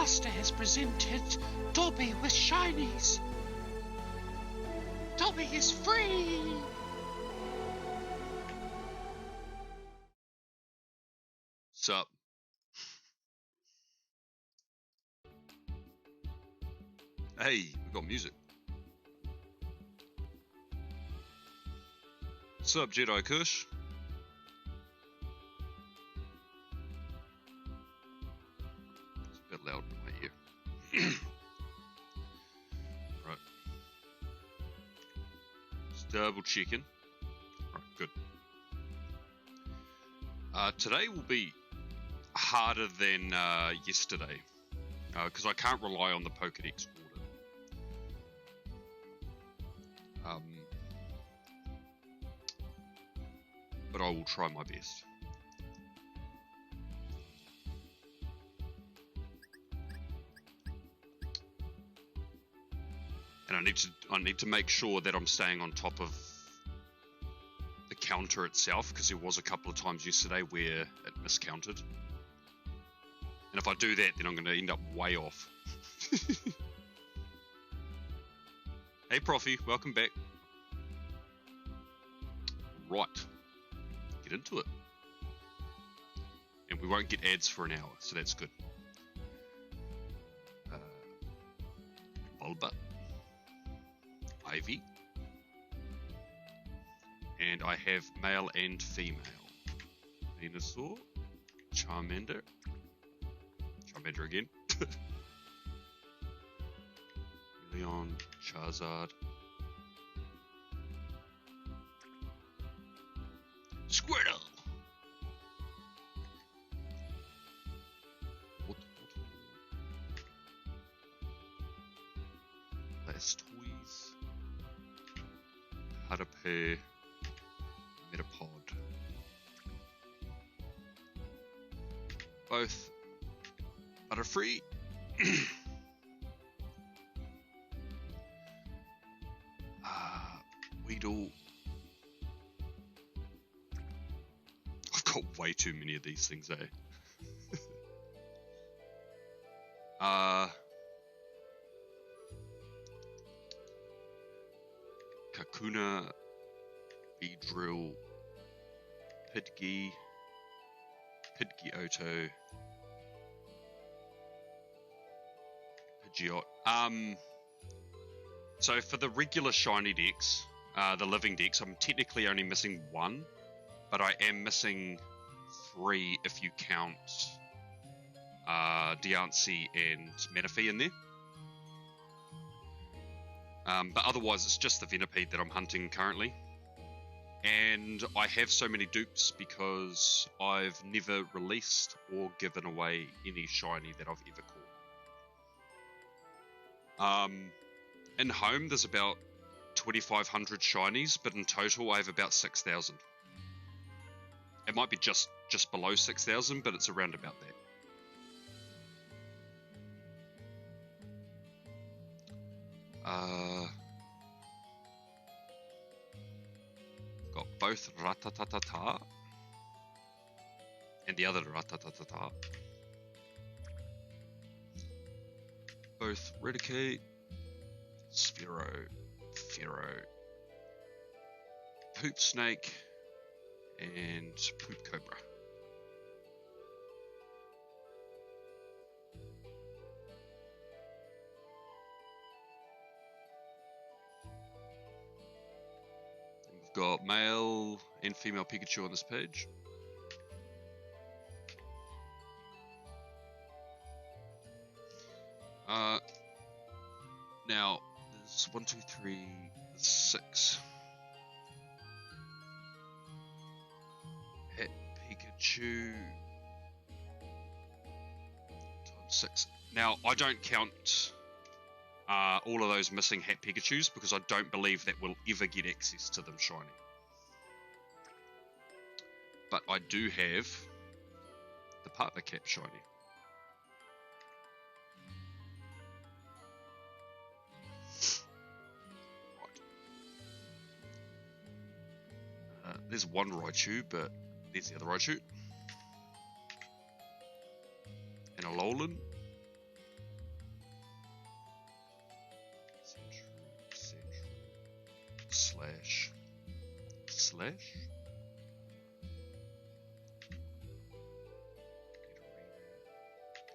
master has presented Dobby with shinies. Dobby is free! Sup? Hey, we got music. Sup, Jedi Kush? It's a bit loud in my ear. Right. Just double checking. Right, good. Today will be harder than yesterday, because I can't rely on the Pokédex order. But I will try my best. And I need to make sure that I'm staying on top of the counter itself, because there was a couple of times yesterday where it miscounted. And if I do that, then I'm going to end up way off. Hey Profi, welcome back. Right. Get into it. And we won't get ads for an hour, so that's good. Bulba. Ivy. And I have male and female. Venusaur. Charmander. Charmander again. Leon. Charizard. Squirtle! Blastoise. Hadape. Metapod. Both Butterfree. Weedle. I've got way too many of these things, eh? Kakuna, Beedrill, Pidgey, Pidgeotto, Pidgeot. So for the regular shiny decks, the living decks, I'm technically only missing one, but I am missing 3 if you count Diancie and Manaphy in there. But otherwise it's just the Venipede that I'm hunting currently. And I have so many dupes because I've never released or given away any shiny that I've ever caught. In home there's about 2,500 shinies, but in total I have about 6,000. It might be just below 6,000, but it's around about that. Got both Rattata and the other Rattata. Both Redicate, Sphero, Pharaoh, Poop Snake, and Poop Cobra. And we've got male and female Pikachu on this page. Now, there's 1, 2, 3, 6. Het Pikachu times 6. Now, I don't count all of those missing Het Pikachus because I don't believe that we'll ever get access to them shiny. But I do have the partner cap shiny. There's one Raichu, but there's the other Raichu. And a Alolan. Flash.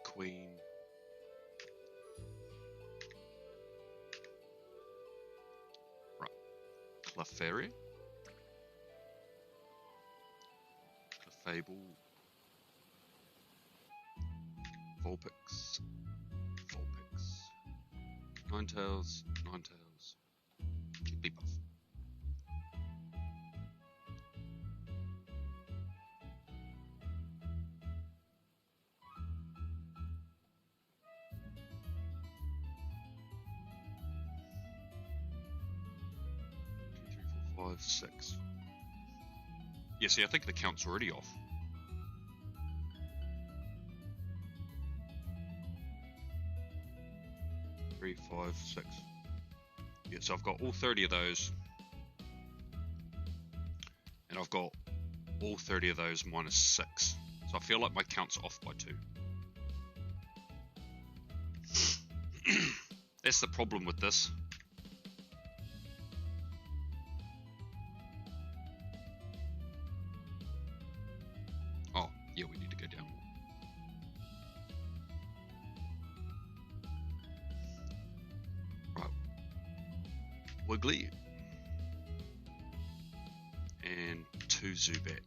Queen. Right. Clefairy. Clefable. Vulpix. Vulpix. Ninetales. Ninetales. Jigglypuff. Five, six. Yeah, see, I think the count's already off. Three, five, six. Yeah, so I've got all 30 of those. And I've got all 30 of those minus 6. So I feel like my count's off by 2. That's the problem with this. Oh, yeah, we need to go down more. Right. Wiggly. And 2 Zubat.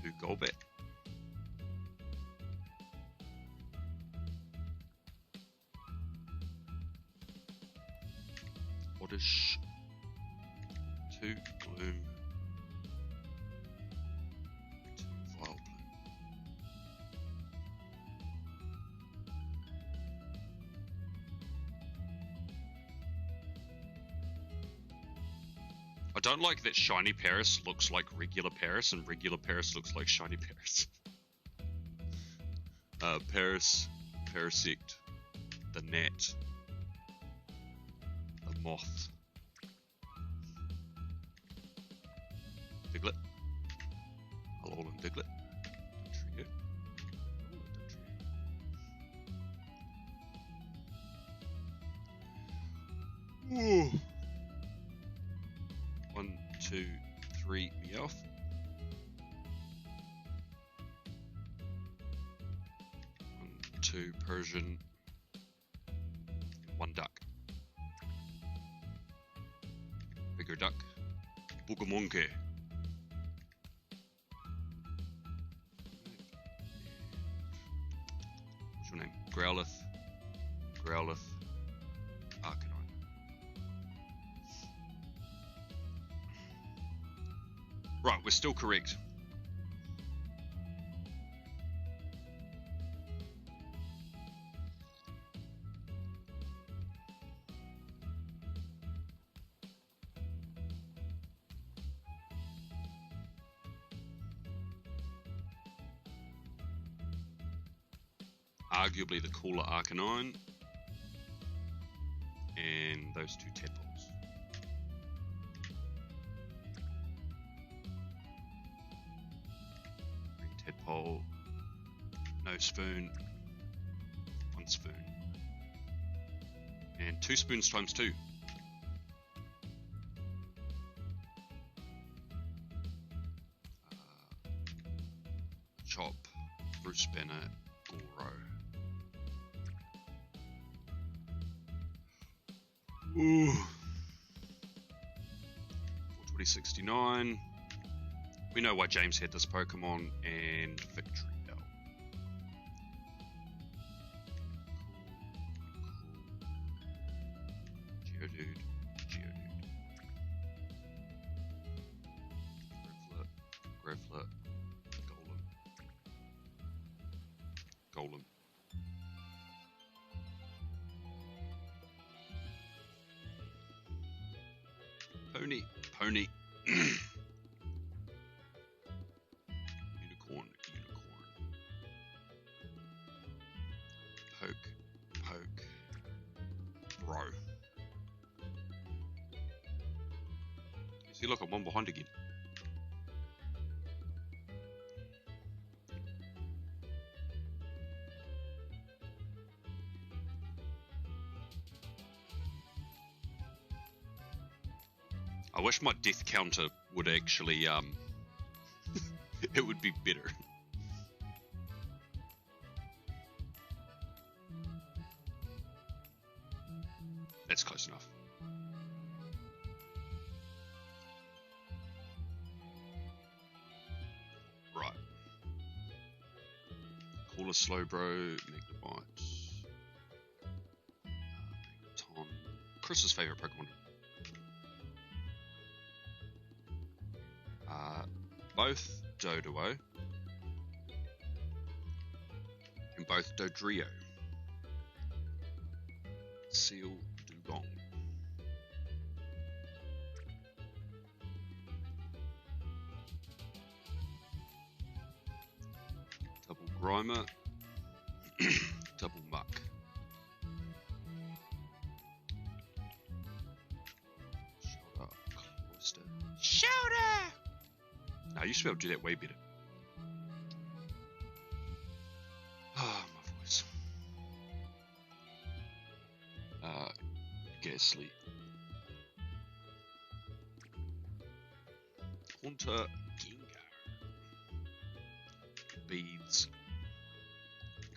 2 Golbat. Oddish. 2 Gloom. 2 Vileplume. I don't like that shiny Paris looks like regular Paris and regular Paris looks like shiny Paris. Paris, Parasect, the Gnat, the Moth, Diglett, Alolan Diglett, Trio. Ooh. 1, 2, 3 Meowth. 1, 2 Persian. 1 duck. Bigger duck. Boogamonkey. What's your name? Growlithe. Growlithe. Arcanine. Right, we're still correct. Arguably the cooler Arcanine. And those 2 tadpoles. Tadpole, no spoon, 1 spoon, and 2 spoons times 2. Chop, Bruce Banner, Goro. Ooh. 42069. We know why James had this Pokemon, and Victory Bell. Cool. Geodude, Geodude. Gravelet, Golem. Pony. Unicorn. Poke. Bro. See, look, I'm 1 behind again. I wish my death counter would actually, it would be better. That's close enough. Right. Call a slow bro, Magnabite. Magneton. Chris's favorite Pokemon. Both Doduo and both Dodrio. Seal Dugong. Double Grimer. Double Muck. Shoulder Cloister. Shoulder! No, I used to be able to do that way better. Ah, my voice. Ghastly. Haunter Gengar. Beads.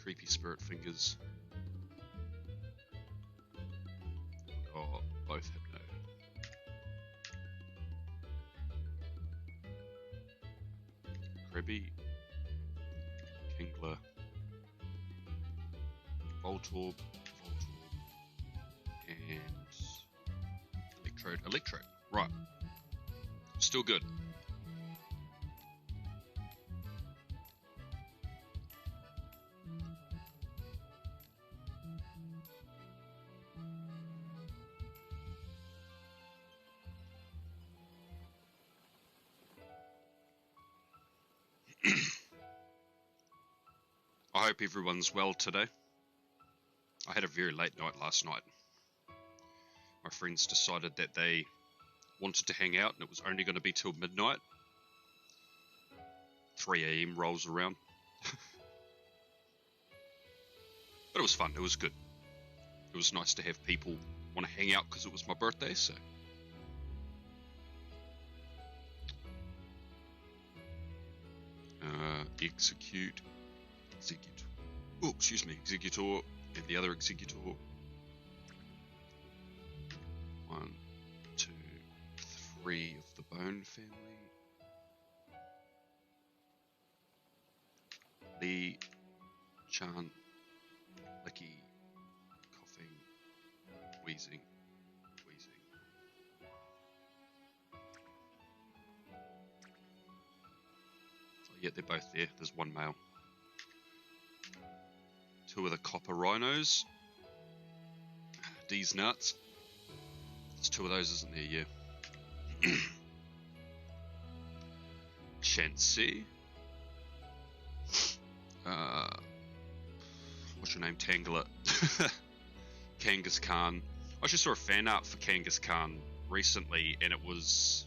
Creepy Spirit Fingers. Oh, both Hypno. Krabby. Kingler. Voltorb. And Electrode. Right. Still good. I hope everyone's well today. I had a very late night last night. My friends decided that they wanted to hang out and it was only going to be till midnight. 3 AM rolls around. But it was fun, it was good. It was nice to have people want to hang out because it was my birthday, so. Execute. Oh, excuse me, Executor and the other Executor. 1, 2, 3 of the Bone family. Lee, Chan, Licky, coughing, wheezing. Oh yeah, they're both there. There's one male. 2 of the copper rhinos. D's nuts. There's 2 of those, isn't there? Yeah. Chansey. What's your name? Tangler. Kangaskhan. I actually saw a fan art for Kangaskhan recently, and it was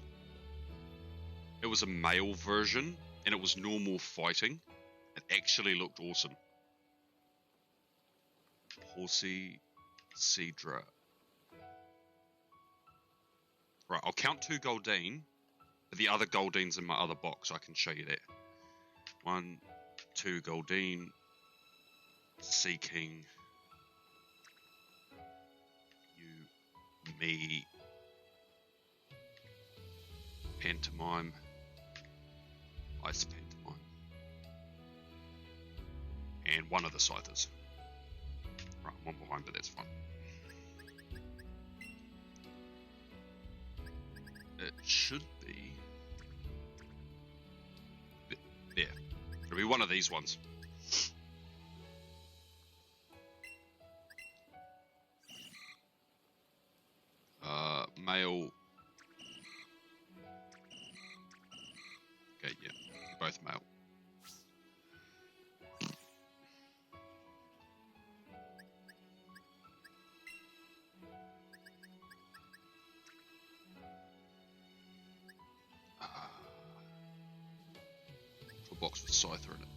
a male version, and it was normal fighting. It actually looked awesome. Horsey, Cedra. Right, I'll count 2 Goldeen, but the other Goldeen's in my other box. I can show you that. 1, 2 Goldeen, Sea King, you, me, Pantomime, Ice Pantomime, and 1 of the Scythers. Right, I'm 1 behind, but that's fine. It should be there. It'll be 1 of these ones. Male. Okay, yeah, both male. A box with Scyther in it.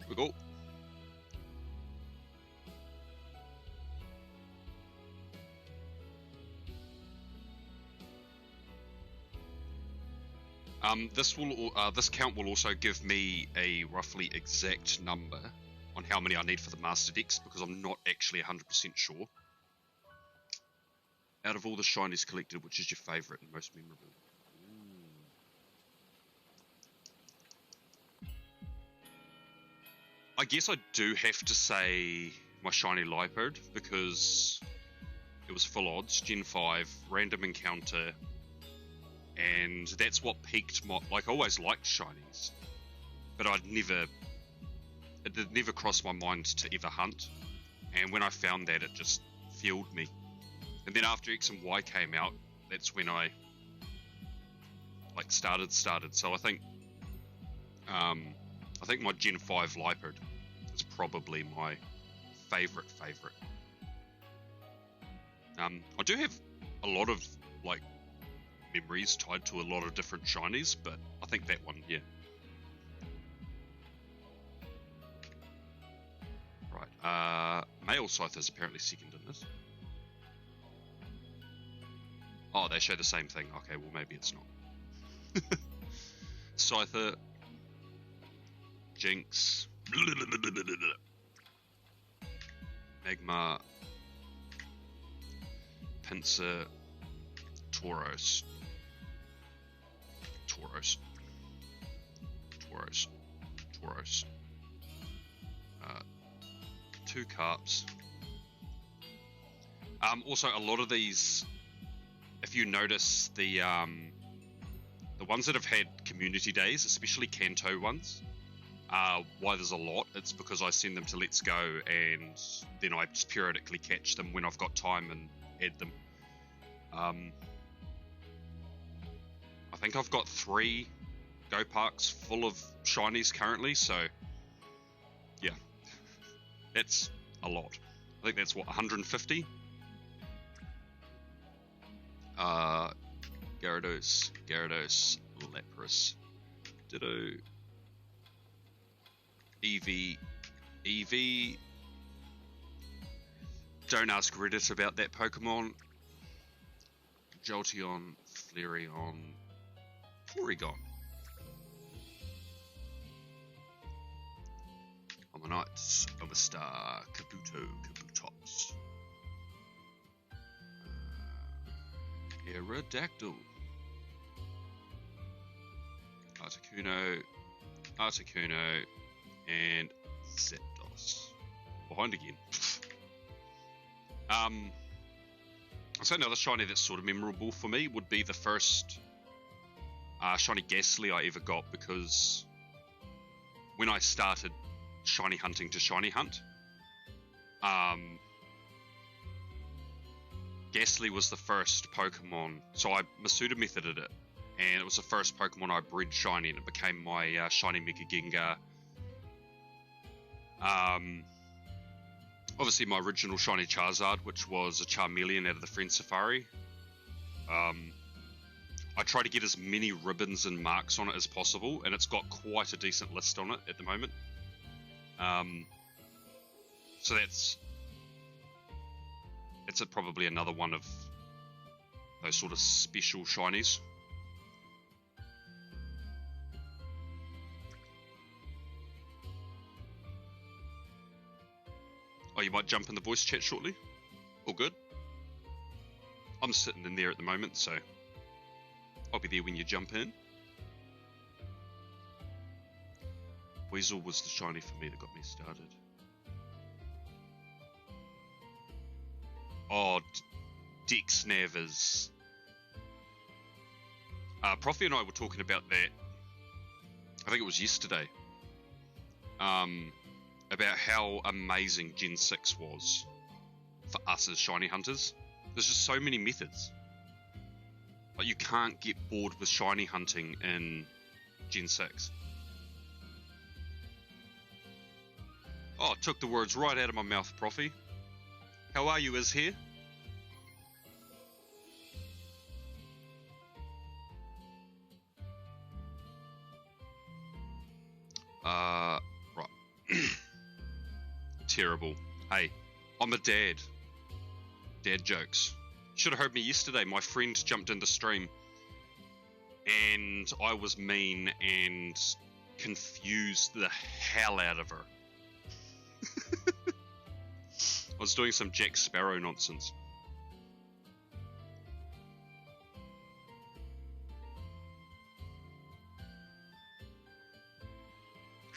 We go. This count will also give me a roughly exact number on how many I need for the Master Decks, because I'm not actually 100% sure. Out of all the shinies collected, which is your favourite and most memorable? I guess I do have to say my shiny Lipard, because it was full odds, Gen 5, random encounter, and that's what piqued my... Like, I always liked shinies, but it never crossed my mind to ever hunt, and when I found that, it just fueled me. And then after X and Y came out, that's when I started. So I think my Gen 5 Lipard is probably my favorite. I do have a lot of memories tied to a lot of different shinies, but I think that one, yeah. Right, Male Scyther is apparently second in this. Oh, they show the same thing. Okay, well maybe it's not. Scyther, Jinx, Magmar, Pinsir, Tauros. 2 Carps. Also, a lot of these, if you notice, the ones that have had community days, especially Kanto ones, why there's a lot, it's because I send them to Let's Go, and then I just periodically catch them when I've got time and add them. I think I've got 3 Go Parks full of shinies currently, so yeah, that's a lot. I think that's what, 150? Gyarados, Lapras, Ditto, Eevee. Don't ask Reddit about that Pokemon. Jolteon, Flareon, Porygon. Ammonites, Omastar, Kabutops. Aerodactyl. Articuno, and Zapdos. Behind again. I'd say another shiny that's sort of memorable for me would be the first shiny Ghastly I ever got, because when I started shiny hunting to shiny hunt, Ghastly was the first Pokemon, so I Masuda methoded it, and it was the first Pokemon I bred shiny, and it became my shiny Mega Gengar. Obviously my original shiny Charizard, which was a Charmeleon out of the Friend Safari. I try to get as many ribbons and marks on it as possible, and it's got quite a decent list on it at the moment. So that's probably another one of those sort of special shinies. Oh, you might jump in the voice chat shortly? All good? I'm sitting in there at the moment, so I'll be there when you jump in. Weasel was the shiny for me that got me started. Oh, Dexnav is... Profi and I were talking about that, I think it was yesterday, about how amazing Gen 6 was for us as shiny hunters. There's just so many methods. Like, you can't get bored with shiny hunting in Gen 6. Oh, took the words right out of my mouth, Profi. How are you, Is here? Right. Terrible. Hey, I'm a dad. Dad jokes. Should have heard me yesterday. My friend jumped in the stream and I was mean and confused the hell out of her. I was doing some Jack Sparrow nonsense.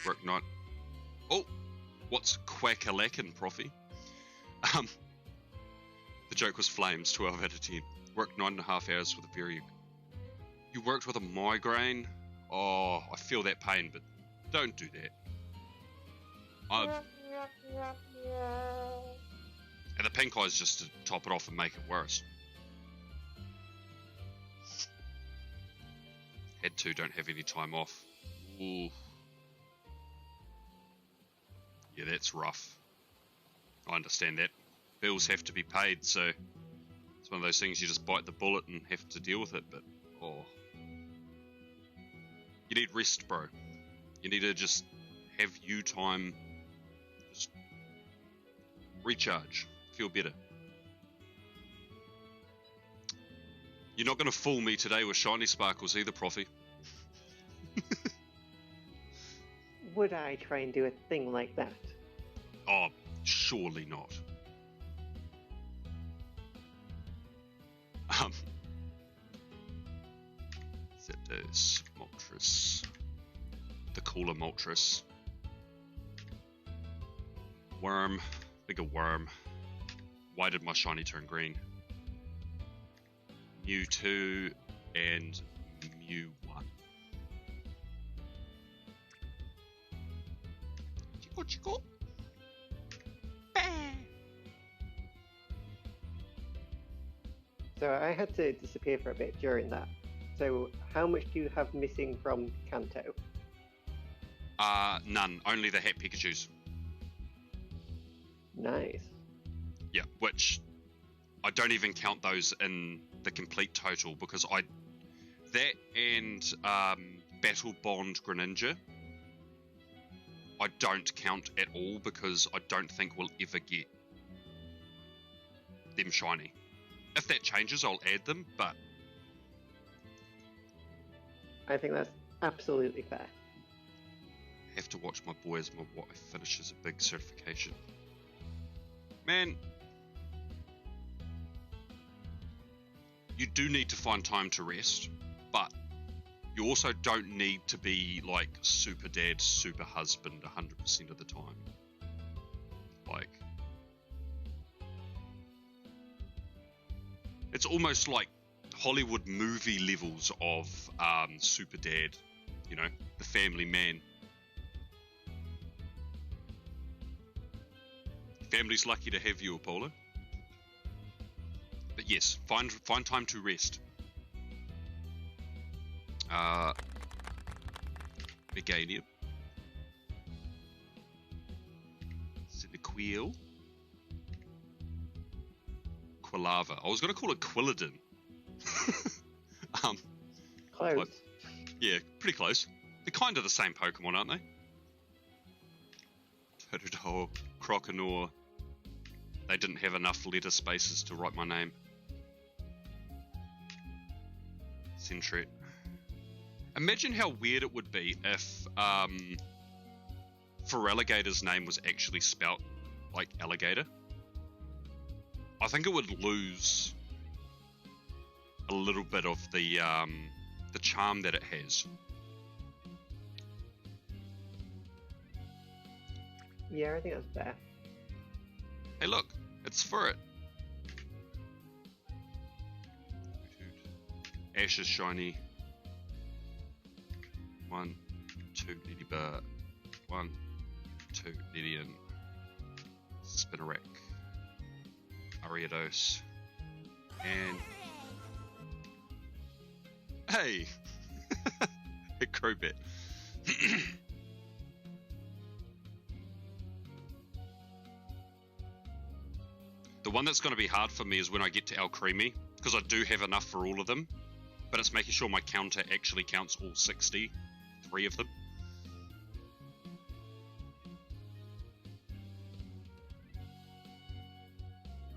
Work night. Oh, what's quack-a-lackin', Profi? The joke was flames, 12 out of 10. Worked 9.5 hours with a very... You worked with a migraine? Oh, I feel that pain, but don't do that. And the pink eye's just to top it off and make it worse. Had to, don't have any time off. Ooh. Yeah, that's rough. I understand that. Bills have to be paid, so it's one of those things you just bite the bullet and have to deal with it, but oh. You need rest, bro. You need to just have you time, just recharge, feel better. You're not going to fool me today with shiny sparkles either, Profi. Would I try and do a thing like that? Oh, surely not. Zapdos, Moltres, the cooler Moltres. Worm, bigger worm. Why did my shiny turn green? Mewtwo and Mew1. Chico, chico. So I had to disappear for a bit during that. So how much do you have missing from Kanto? None. Only the Het Pikachus. Nice. Yeah, which I don't even count those in the complete total because that and Battle Bond Greninja I don't count at all because I don't think we'll ever get them shiny. If that changes, I'll add them, but I think that's absolutely fair. I have to watch my boy as my wife finishes a big certification. Man, you do need to find time to rest, but you also don't need to be like super dad, super husband 100% of the time. Like, it's almost like Hollywood movie levels of super dad, you know, the family man. Family's lucky to have you, Apollo. But yes, find time to rest. Meganium. Cyndaquil. Quilava. I was going to call it Quilladin. Close. But, yeah, pretty close. They're kind of the same Pokemon, aren't they? Totodile, Croconaw. They didn't have enough letter spaces to write my name. Sentret. Imagine how weird it would be if Feraligator's name was actually spelt like alligator. I think it would lose a little bit of the charm that it has. Yeah, I think that's fair. Hey, look, it's for it. Ash is shiny. 1, 2, Ladybird. 1, 2, Ledian. Spinarak. Ariados. And... Hey! A Crobat. The one that's going to be hard for me is when I get to Alcremie, because I do have enough for all of them, but it's making sure my counter actually counts all 63 of them.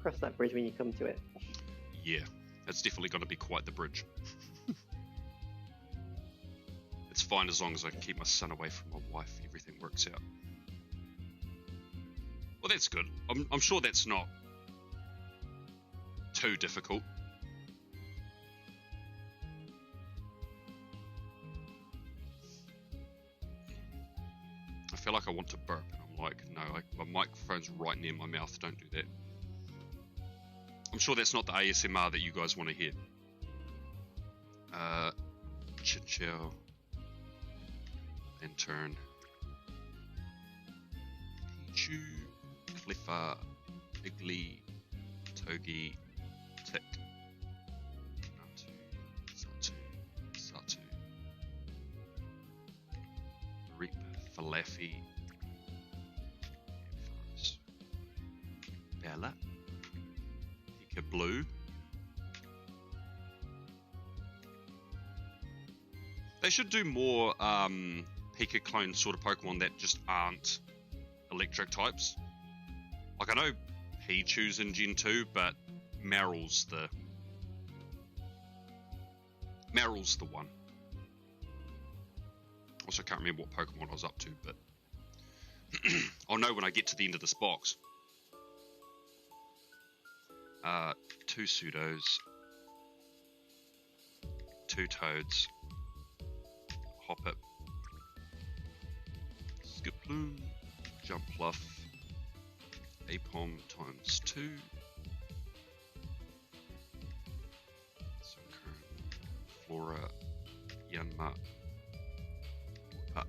Cross that bridge when you come to it. Yeah, it's definitely going to be quite the bridge. It's fine as long as I can keep my son away from my wife. Everything works out. Well, that's good. I'm sure that's not too difficult. I feel like I want to burp, and I'm like, no, my microphone's right near my mouth. Don't do that. I'm sure that's not the ASMR that you guys want to hear. Chinchou, Lantern, Pichu, Cliffa, Iggly, Togi, Tick, Natu, Satu, Reap, Falafi, Ampharos, Bella, Pika Blue. They should do more Pika clone sort of Pokemon that just aren't electric types. Like, I know Pichu's in Gen 2, but Meryl's the one. Also, can't remember what Pokemon I was up to, but I'll know when I get to the end of this box. 2 Pseudos, 2 Toads, Hoppip, Skiploom, Jumpluff, Apom times 2, Sunkern, Flora, Yanma, Woopa.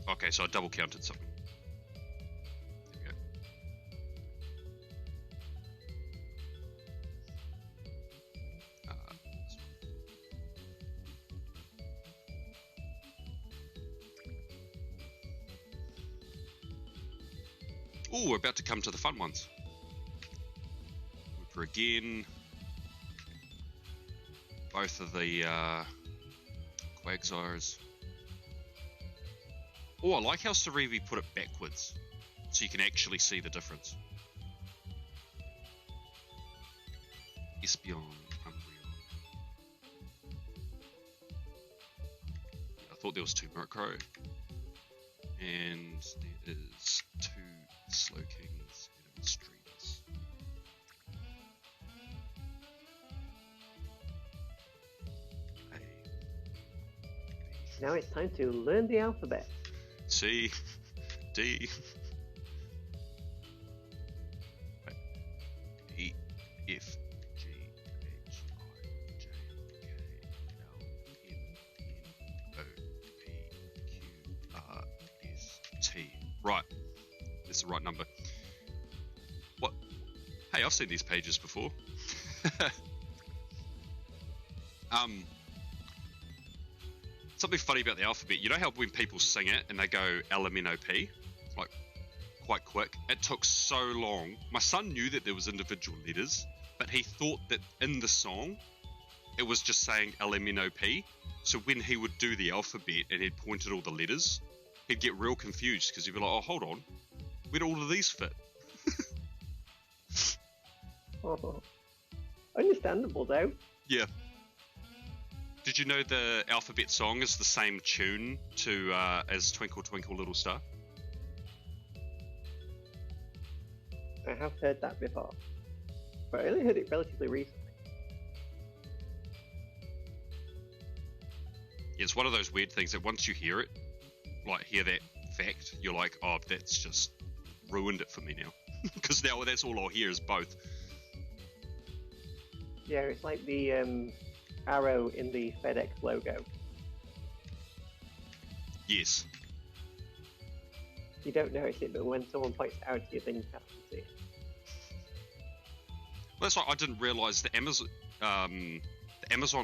Okay, so I double counted something. There we go. Ooh, we're about to come to the fun ones. Wooper again. Both of the Quagsires. Oh, I like how Cerebi put it backwards, so you can actually see the difference. Espeon, Umbreon. I thought there was 2 Murkrow. And there is 2 Slowkings and a Streets. A, B, Now it's time to learn the alphabet. C, D, E, F, G, H, I, J, K, L, M, N, O, P, Q, R, S, T. Right, that's the right number. What? Hey, I've seen these pages before. Something funny about the alphabet, you know how when people sing it and they go LMNOP, like quite quick? It took so long. My son knew that there was individual letters, but he thought that in the song it was just saying LMNOP. So when he would do the alphabet and he'd point at all the letters, he'd get real confused because he'd be like, oh, hold on, where do all of these fit? Oh, understandable though. Yeah. Did you know the alphabet song is the same tune to as Twinkle Twinkle Little Star? I have heard that before, but I only heard it relatively recently. Yeah, it's one of those weird things that once you hear it, like hear that fact, you're like, oh, that's just ruined it for me now. Because now that's all I'll hear is both. Yeah, it's like the arrow in the FedEx logo. Yes. You don't notice it, but when someone points it out to you, then you have to see it. Well, that's why I didn't realise the Amazon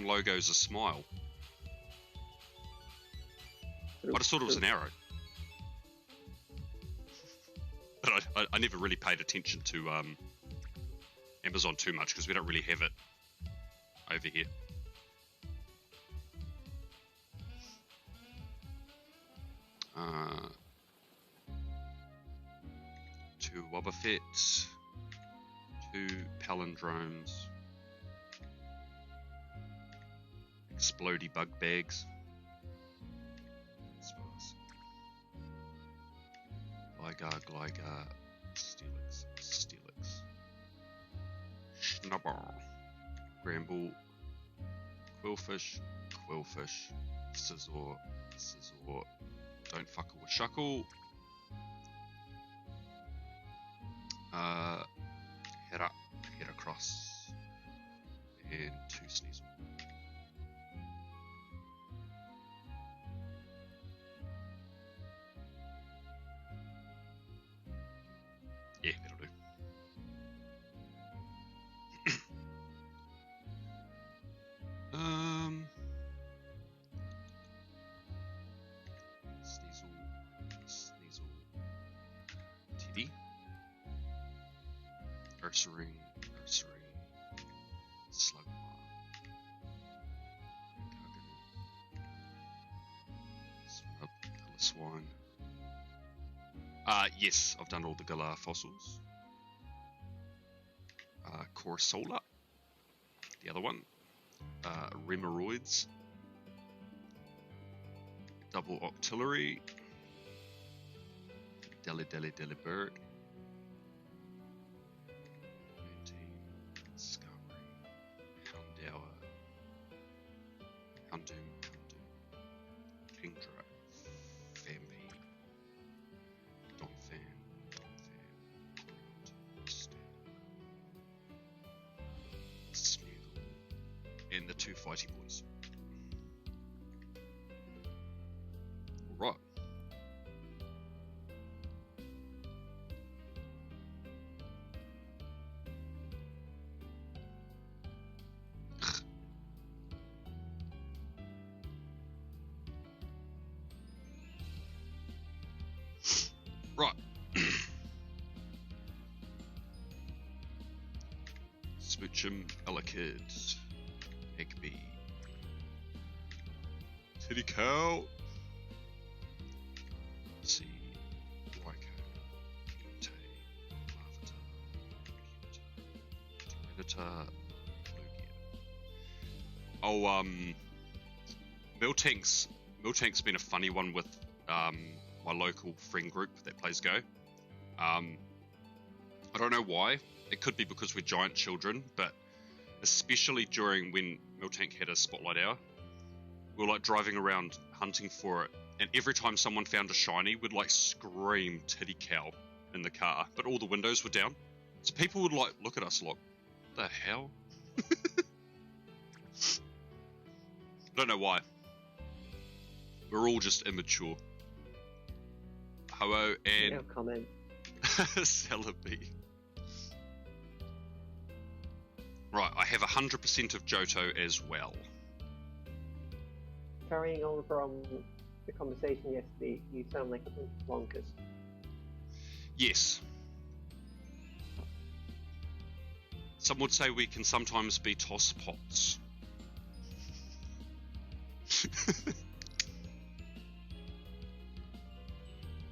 logo is a smile. I just thought it was an arrow. But I never really paid attention to Amazon too much because we don't really have it over here. Two Wobbuffet, 2 palindromes, explodey bug bags. Gligar, Steelix, Schnubber, Bramble, Quillfish, Scizor, don't fuckle with Shuckle, Heracross, and 2 Sneasel. Yeah, that'll do. Sneasel, Teddy, Ursaring, Slugma, Swan. Yes, I've done all the Galar fossils. Corsola, the other one. Remeroids, Double Octillery, Delibird, Skarmory, Houndoom, Kingdra, Vampy, Donphan, Smeagol, and the 2 fighty boys. Right. Right. Smoochum, Elekid, Eggbee, Titty Cow, C, Raikou, Entei, Larvitar, Tyranitar, Lugia. Oh, Miltank's been a funny one with my local friend group that plays Go. I don't know why. It could be because we're giant children, but especially during when Miltank had a spotlight hour, we were like driving around hunting for it, and every time someone found a shiny, we'd like scream "titty cow" in the car, but all the windows were down, so people would like look at us like, "What the hell?" I don't know why. We're all just immature. Ho-Oh and No comment. Celebi. Right, I have 100% of Johto as well. Carrying on from the conversation yesterday, you sound like a bunch of bonkers. Yes. Some would say we can sometimes be tosspots.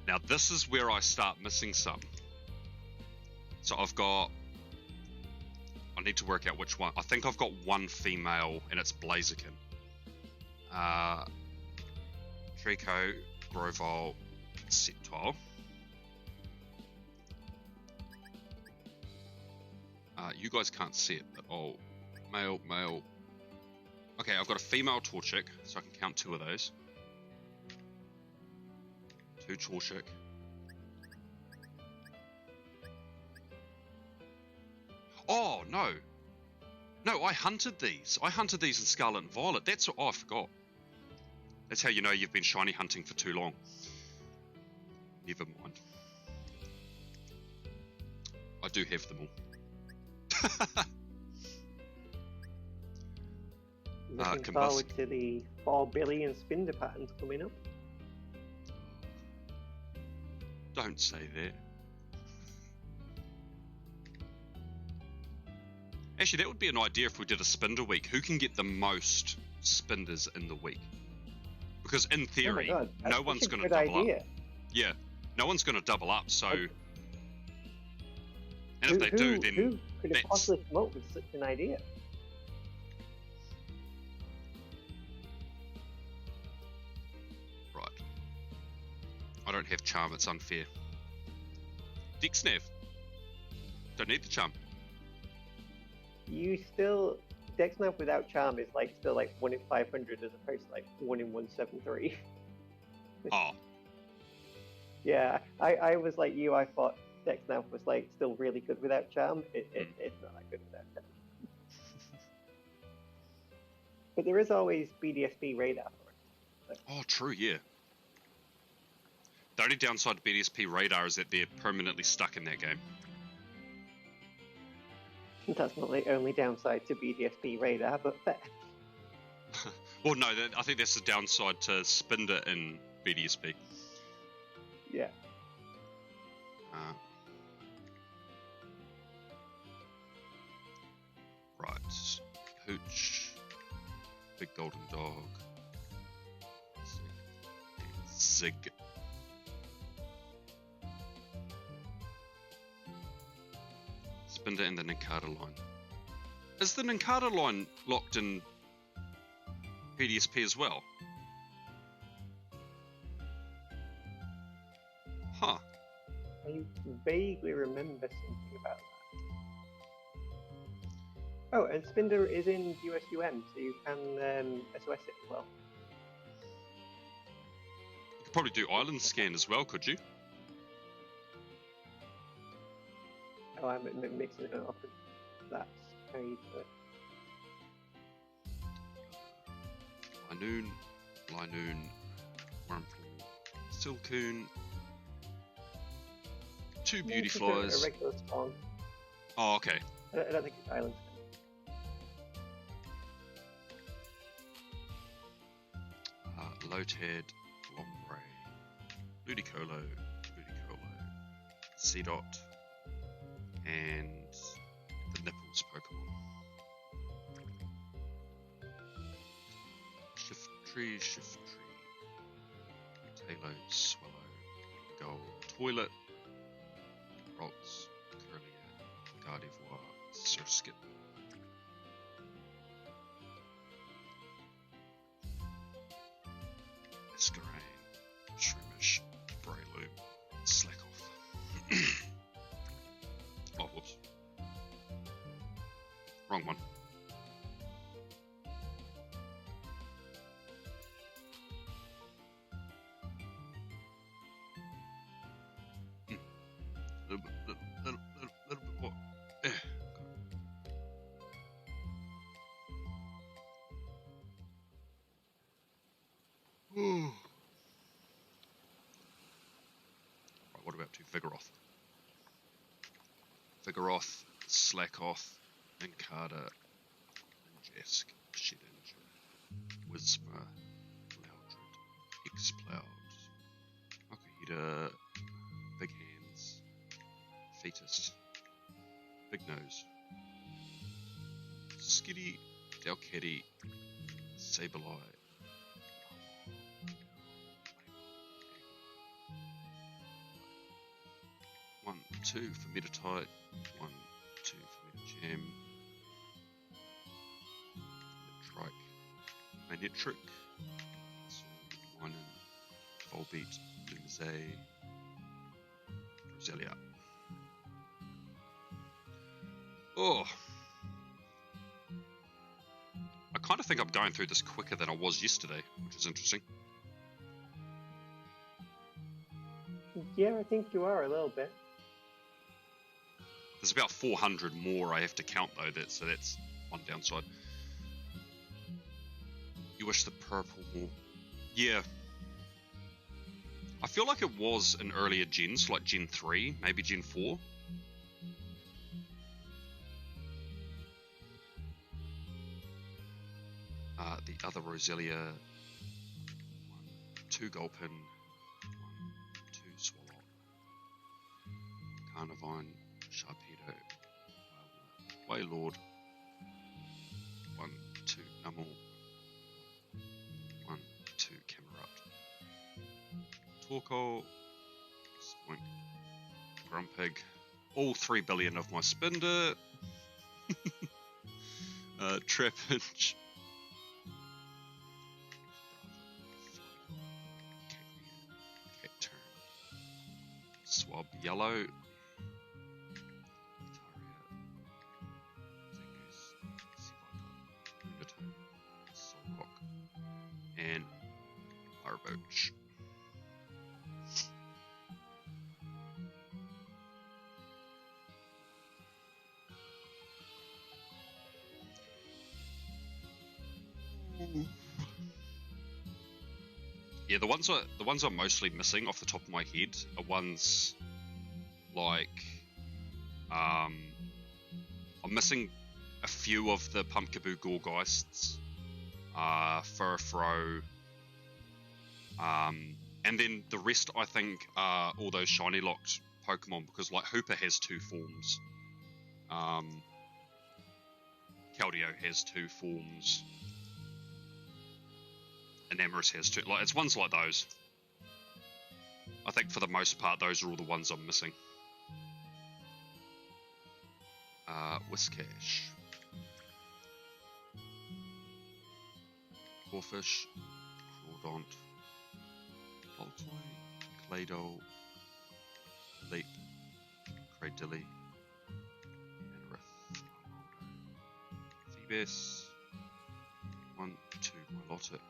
Now this is where I start missing some. So I need to work out which one. I think I've got one female, and it's Blaziken. Trico, Grovyle, Sceptile. You guys can't see it, but male. Okay, I've got a female Torchic, so I can count 2 of those. 2 Torchic. Oh, no. No, I hunted these. I hunted these in Scarlet and Violet. I forgot. That's how you know you've been shiny hunting for too long. Never mind. I do have them all. Looking forward to the 4 billion Spinder patterns coming up. Don't say that. Actually, that would be an idea if we did a Spinder week. Who can get the most Spinders in the week? Because in theory, no one's going to double up. Yeah, no one's going to double up, so... And if they do, then... Who could have possibly come up with such an idea? don't have charm, it's unfair. Dexnav. Don't need the charm. You still Dex Nav without charm is like still like 1 in 500 as opposed to like 1 in 173. Oh. Yeah, I was like you. I thought Dex Nav was like still really good without charm. It's not that good without charm. But there is always BDSP radar for it. So. Oh, true, yeah. The only downside to BDSP radar is that they're permanently stuck in that game. That's not the only downside to BDSP radar, but fair. Well, no, I think that's the downside to Spinder in BDSP. Yeah. Right. Hooch. Big golden dog. Zig. Spinder and the Ninkata line. Is the Ninkata line locked in PDSP as well? Huh. I vaguely remember something about that. Oh, and Spinder is in USUM, so you can SOS it as well. You could probably do island scan as well, could you? Oh, I'm mixing it up. That's how you do it. Linoon, Wormpool, Silcoon, 2 beauty flies. A regular spawn. Oh, okay. I don't think it's island. Loathead, Lombre, Ludicolo, Seedot, and the Nipples Pokemon. Shiftry, Talo, Swallow, Gold, Toilet, Rocks, Curlier, Gardevoir, Surskit. Masquerain, Shroomish, Breloom, Slack off. Oh, whoops. Wrong one. Little bit more. Right, what about to Vigoroth? Vigoroth, Slackoth, Ninkata, Ninjask, Shedinja, Whisper, Loudred, Exploud, Akahita, Big Hands, Fetus, Big Nose, Skitty, Dalcatty, Sableye, 1, 2 for Metatite, 1, 2 for Metagem, Trike, Magnetric, Swinen, Volbeat, Lumize, Roselia. Oh! I kind of think I'm going through this quicker than I was yesterday, which is interesting. Yeah, I think you are a little bit. There's about 400 more I have to count though, so that's one downside. You wish the purple more. Yeah. I feel like it was in earlier gens, like Gen 3, maybe Gen 4. The other Roselia, 1, 2 Gulpin, 1, 2 Swallow, Carnivine, Sharpedo, Waylord, 1, 2 Nummel, 1, 2 Camerupt, Torkoal, Spoink, Grumpig, all 3 billion of my Spinder, Trapinch, Bob Yellow. And Arboch. Yeah, the ones I'm mostly missing off the top of my head are ones like I'm missing a few of the Pumpkaboo Gorgeists, Furfro, and then the rest I think are all those shiny locked Pokemon, because like Hooper has 2 forms, Keldeo has 2 forms, and Amorous has 2. Like, it's ones like those. I think for the most part those are all the ones I'm missing. Whiscash, Corfish, Crawdont, Voltoy, Claydol, Leap, Cradilly, and Riff, Feebas, 1, 2 Milotic,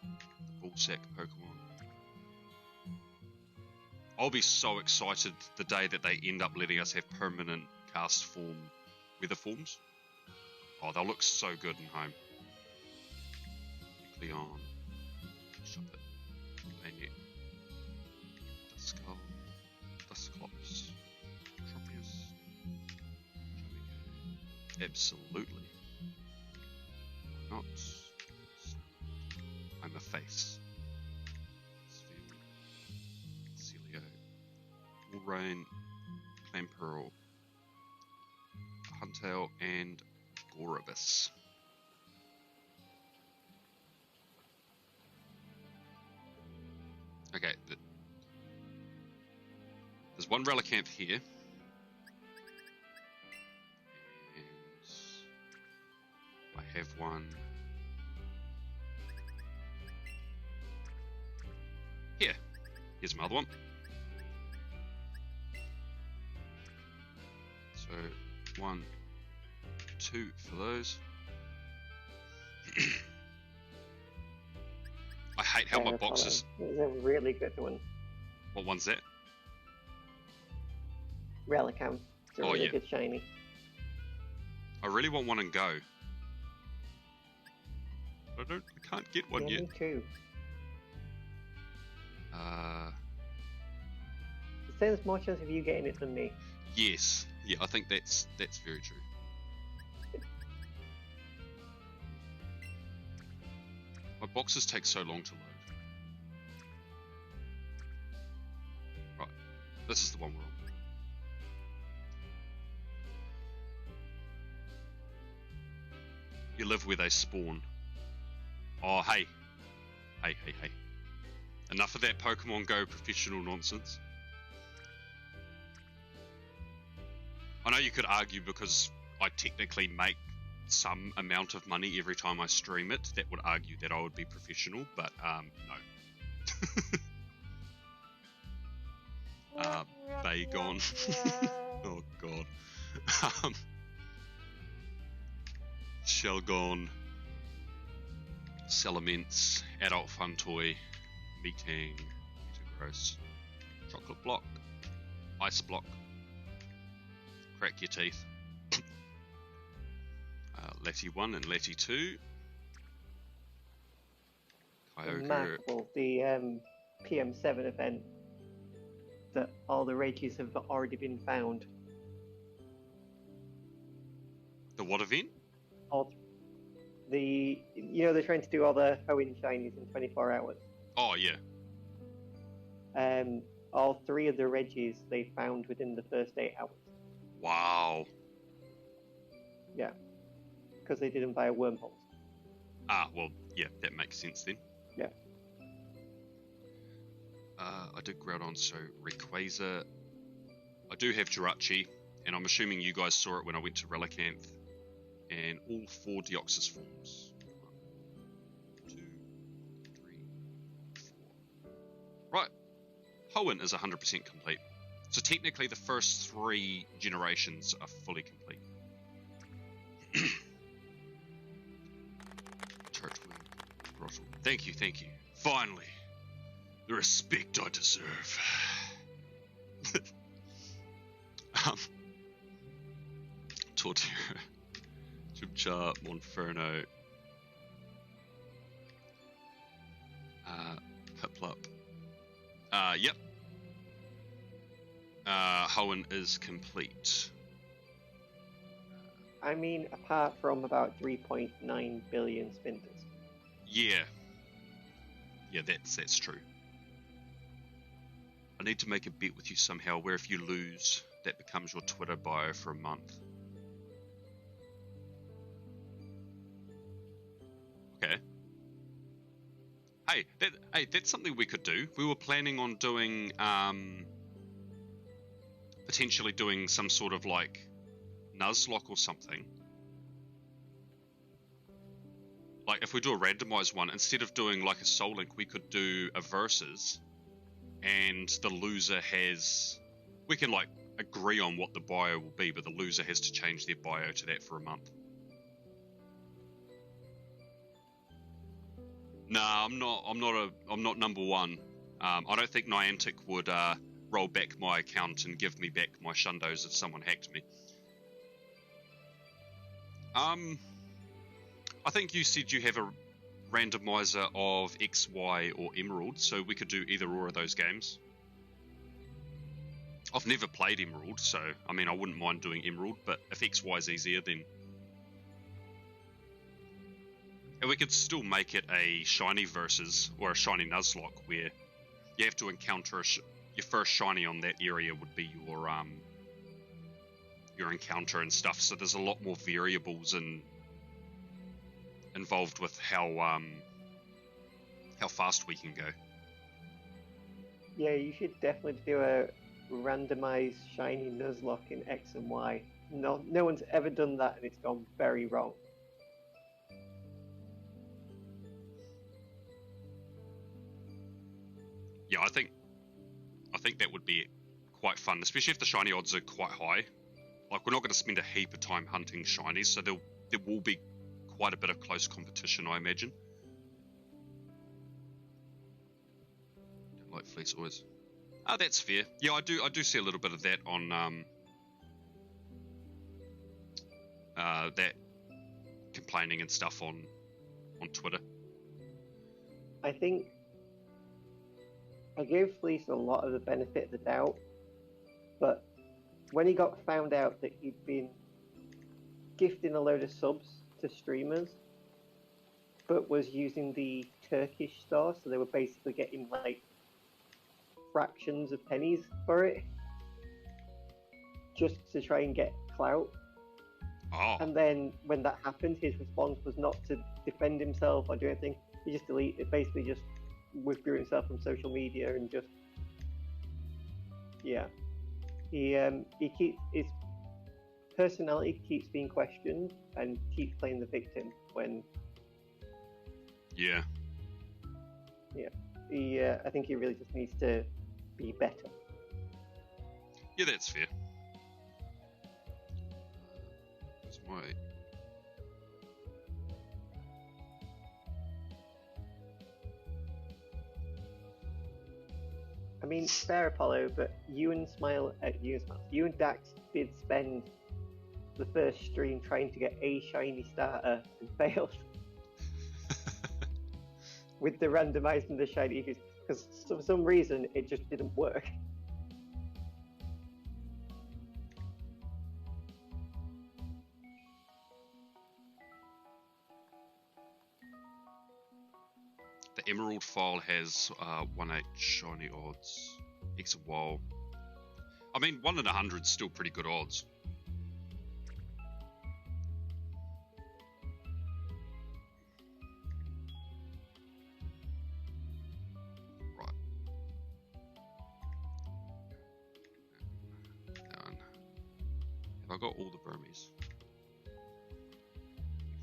the Bullsack Pokemon. I'll be so excited the day that they end up letting us have permanent cast form weather forms. Oh, they'll look so good in home. Leon, Shuppet, Lanyard, Duskull, Dusclops, Tropius, Jovico. Absolutely. Why not? I'm a face. Sphere, Celio, Woolrain, Clamperl, Huntail, and Goribus. Okay, there's one Relicanth here, and I have one here. Here's another one. So 1, 2 for those. I hate how my boxes. It's a really good one. What one's that? Relicanth. It's a really good shiny. I really want one and go. I can't get one yet. Me too. There's more chance of you getting it than me. Yes. Yeah, I think that's very true. My boxes take so long to load. Right, this is the one we're on. You live where they spawn. Oh, hey. Hey. Enough of that Pokemon Go professional nonsense. I know you could argue because I technically make some amount of money every time I stream it, that would argue that I would be professional, but no. Bagon. Oh god. Shelgon, Salamence, Adult Fun Toy, Meeting, Metagross, Chocolate Block, Ice Block, Crack Your Teeth, Letty 1 and Letty 2, Kyogre. Remarkable, the PM7 event, that all the Regis have already been found. The what event? They're trying to do all the Hoenn shinies in 24 hours. Oh, yeah. All 3 of the Regis they found within the first 8 hours. Wow. Yeah. Because they didn't buy wormholes. Ah, well, yeah, that makes sense then. Yeah. I did Groudon, so Rayquaza. I do have Jirachi, and I'm assuming you guys saw it when I went to Relicanth. And all 4 Deoxys forms. 1, 2, 3, 4. Right. Hoenn is 100% complete. So technically the first 3 generations are fully complete. Turret wing, throttle. Thank you. Finally, the respect I deserve. Tortilla, Chubcha, Monferno, Piplup. Yep. Hoenn is complete. I mean, apart from about 3.9 billion spindles. Yeah, that's true. I need to make a bet with you somehow where if you lose, that becomes your Twitter bio for a month. Okay. Hey, that's something we could do. We were planning on doing, potentially doing some sort of like Nuzlocke or something. Like if we do a randomized one, instead of doing like a Soul Link, we could do a versus, and the loser has, we can like agree on what the bio will be, but the loser has to change their bio to that for a month. Nah, I'm not number one. I don't think Niantic would roll back my account and give me back my Shundos if someone hacked me. I think you said you have a randomizer of X, Y, or Emerald, so we could do either or of those games. I've never played Emerald, so I mean I wouldn't mind doing Emerald, but if X, Y is easier, then... And we could still make it a shiny versus, or a shiny Nuzlocke, where you have to encounter your first shiny on that area would be your encounter and stuff. So there's a lot more variables involved with how fast we can go. Yeah, you should definitely do a randomized shiny Nuzlocke in X and Y. No one's ever done that, and it's gone very wrong. Yeah, I think that would be quite fun, especially if the shiny odds are quite high. Like, we're not going to spend a heap of time hunting shinies, so there will be quite a bit of close competition, I imagine. Don't like fleece always. Ah, that's fair. Yeah, I do see a little bit of that on that complaining and stuff on Twitter. I think I gave Fleece a lot of the benefit of the doubt, but when he got found out that he'd been gifting a load of subs to streamers, but was using the Turkish store, so they were basically getting like fractions of pennies for it, just to try and get clout. Oh. And then when that happened, his response was not to defend himself or do anything. He just deleted, basically just withdrew himself from social media and just, yeah. He keeps, his personality keeps being questioned and keeps playing the victim when. Yeah. Yeah. I think he really just needs to be better. Yeah, that's fair. That's my... I mean, fair Apollo, but you and Dax did spend the first stream trying to get a shiny starter and failed. With the randomizing the shiny issues, because for some reason it just didn't work. The Emerald file has 1/8 shiny odds. X a while. I mean, 1 in 100 is still pretty good odds. Right. Done. Have I got all the Burmese?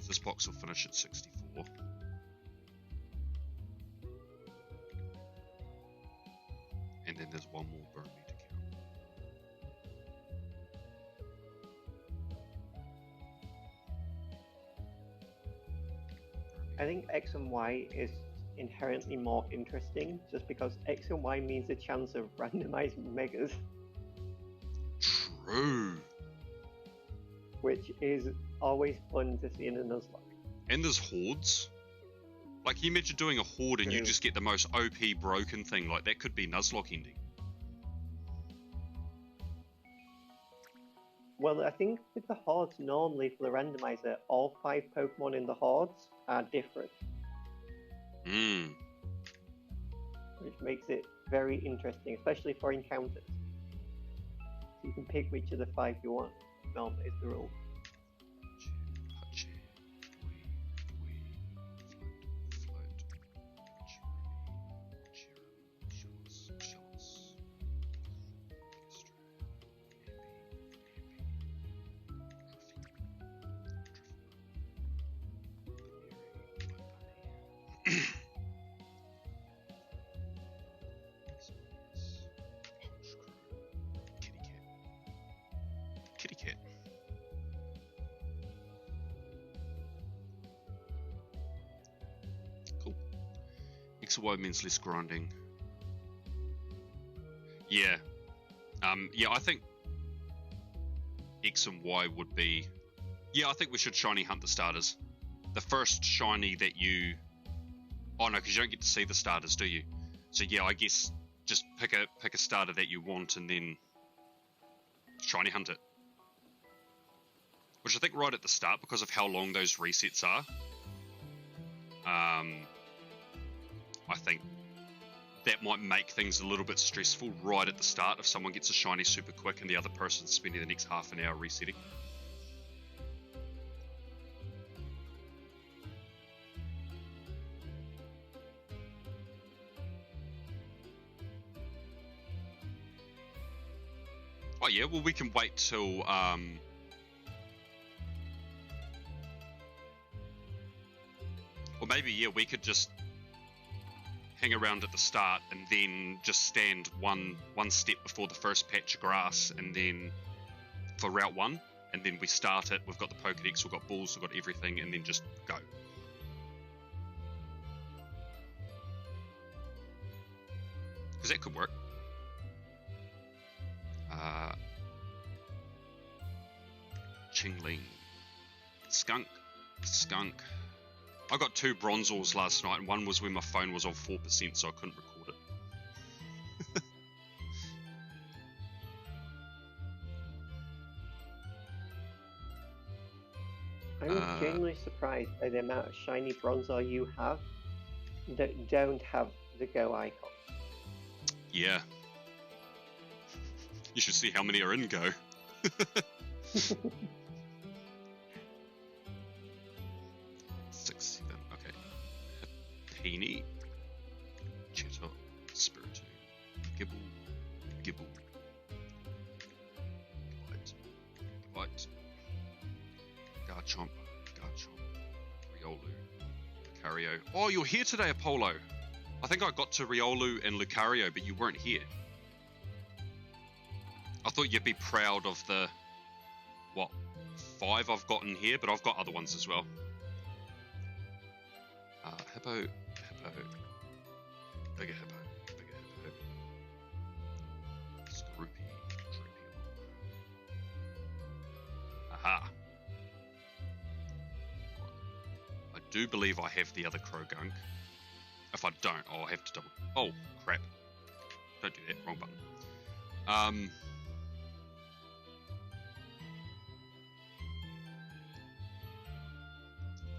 This box will finish at 64. And then there's one more Burmese to count. I think X and Y is inherently more interesting, just because X and Y means a chance of randomized megas, True. which is always fun to see in a Nuzlocke. And there's hordes. Like, can you imagine doing a horde and you True. just get the most OP broken thing? Like, that could be Nuzlocke ending. Well, I think with the hordes, normally for the randomizer, all 5 Pokemon in the hordes are different, which makes it very interesting, especially for encounters. So you can pick which of the 5 you want. Normally is the rule. Kitty cat. Cool. X or Y means less grinding. Yeah. Yeah, I think X and Y would be... Yeah, I think we should shiny hunt the starters. The first shiny that you... Oh no, because you don't get to see the starters, do you? So yeah, I guess just pick a starter that you want and then shiny hunt it. Which I think right at the start, because of how long those resets are, I think that might make things a little bit stressful right at the start if someone gets a shiny super quick and the other person's spending the next half an hour resetting. Oh yeah, well we can wait till or maybe yeah, we could just hang around at the start and then just stand one step before the first patch of grass, and then for Route 1, and then we start it, we've got the Pokedex, we've got balls, we've got everything, and then just go. Because that could work. Chingling. Skunk. I got 2 Bronzors last night, and one was when my phone was on 4%, so I couldn't record it. I'm genuinely surprised by the amount of shiny Bronzor you have that don't have the Go icon. Yeah. You should see how many are in Go. 6, 7, okay. Peony, Cheetah, Spiritomb, Gibble, Bite, Garchomp, Riolu, Lucario. Oh, you're here today, Apollo. I think I got to Riolu and Lucario, but you weren't here. I thought you'd be proud of the, 5 I've gotten here, but I've got other ones as well. Hippo, bigger hippo, Scroopy, Drapion. Aha! I do believe I have the other Krogunk. If I don't, I'll have to double... Oh, crap. Don't do that, wrong button.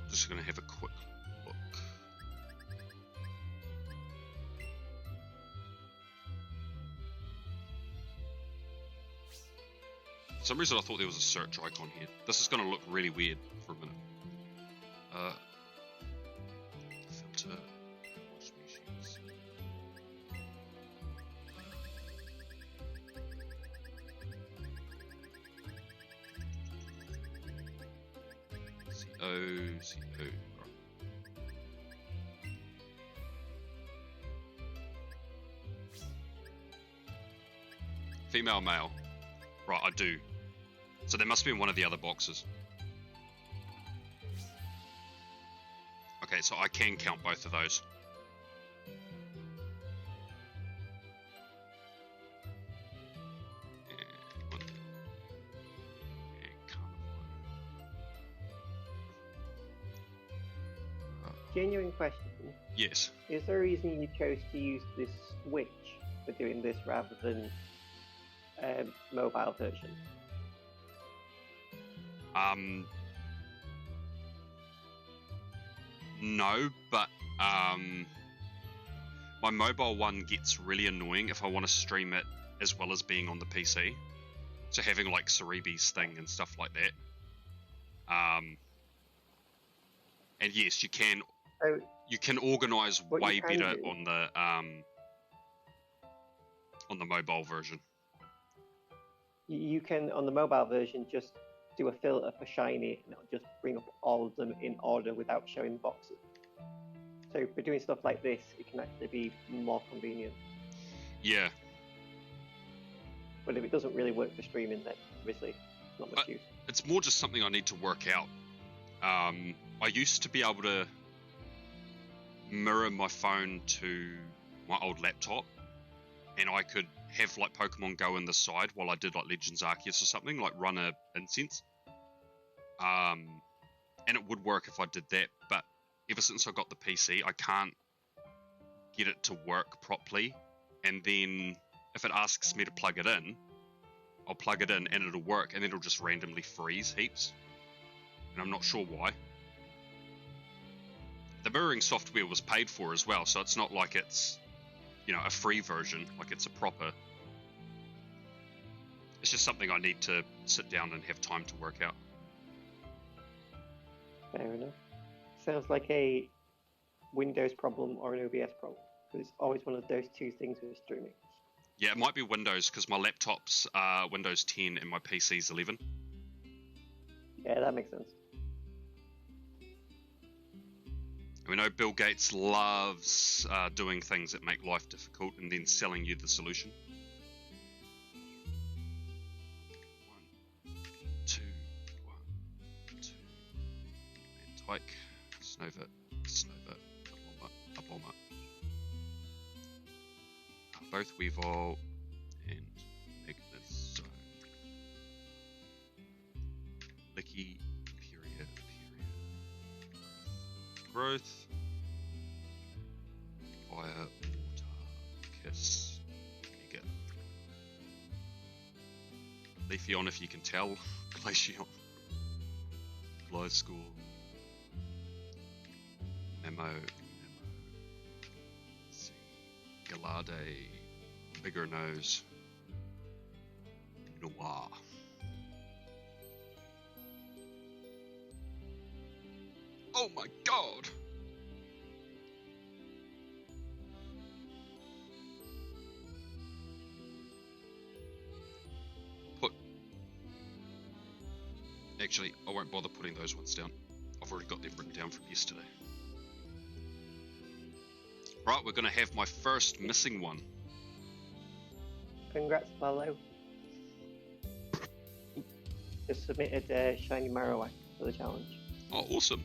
Just gonna have a quick look. For some reason I thought there was a search icon here. This is gonna look really weird for a minute. Filter. Species. CO. Female, male. Right, I do. So there must be in one of the other boxes. Okay, Okay, so I can count both of those. Genuine question. Yes. Is there a reason you chose to use this Switch for doing this rather than mobile version? No, but my mobile one gets really annoying if I want to stream it as well as being on the PC. So having like Cerebe's thing and stuff like that. And yes, you can organize way better on the mobile version. You can, on the mobile version, just do a filter for shiny and it'll just bring up all of them in order without showing boxes. So for doing stuff like this, it can actually be more convenient. Yeah. But if it doesn't really work for streaming, then obviously it's not much use. It's more just something I need to work out. I used to be able to mirror my phone to my old laptop, and I could have like Pokemon Go in the side while I did like Legends Arceus or something, like run a incense. And it would work if I did that, but ever since I got the PC, I can't get it to work properly. And then if it asks me to plug it in, I'll plug it in and it'll work, and then it'll just randomly freeze heaps. And I'm not sure why. The mirroring software was paid for as well, so it's not like it's, you know, a free version, like it's a proper. It's just something I need to sit down and have time to work out. Fair enough. Sounds like a Windows problem or an OBS problem, because it's always one of those two things with streaming. Yeah, it might be Windows, because my laptop's Windows 10 and my PC's 11. Yeah, that makes sense. We know Bill Gates loves doing things that make life difficult and then selling you the solution. 1, 2, 1, 2. And Tyke, Snova, a bomber. Both Weevil and Magnus Zone. Licky, period. Growth. Fire, water, kiss, Nigga. Leafeon, if you can tell. Glaceon. Glow School. Memo. See. Galade. Bigger Nose. Noir. Oh my god! Actually, I won't bother putting those ones down. I've already got them written down from yesterday. Right, we're going to have my first missing one. Congrats, Paolo. Just submitted Shiny Marowak for the challenge. Oh, awesome.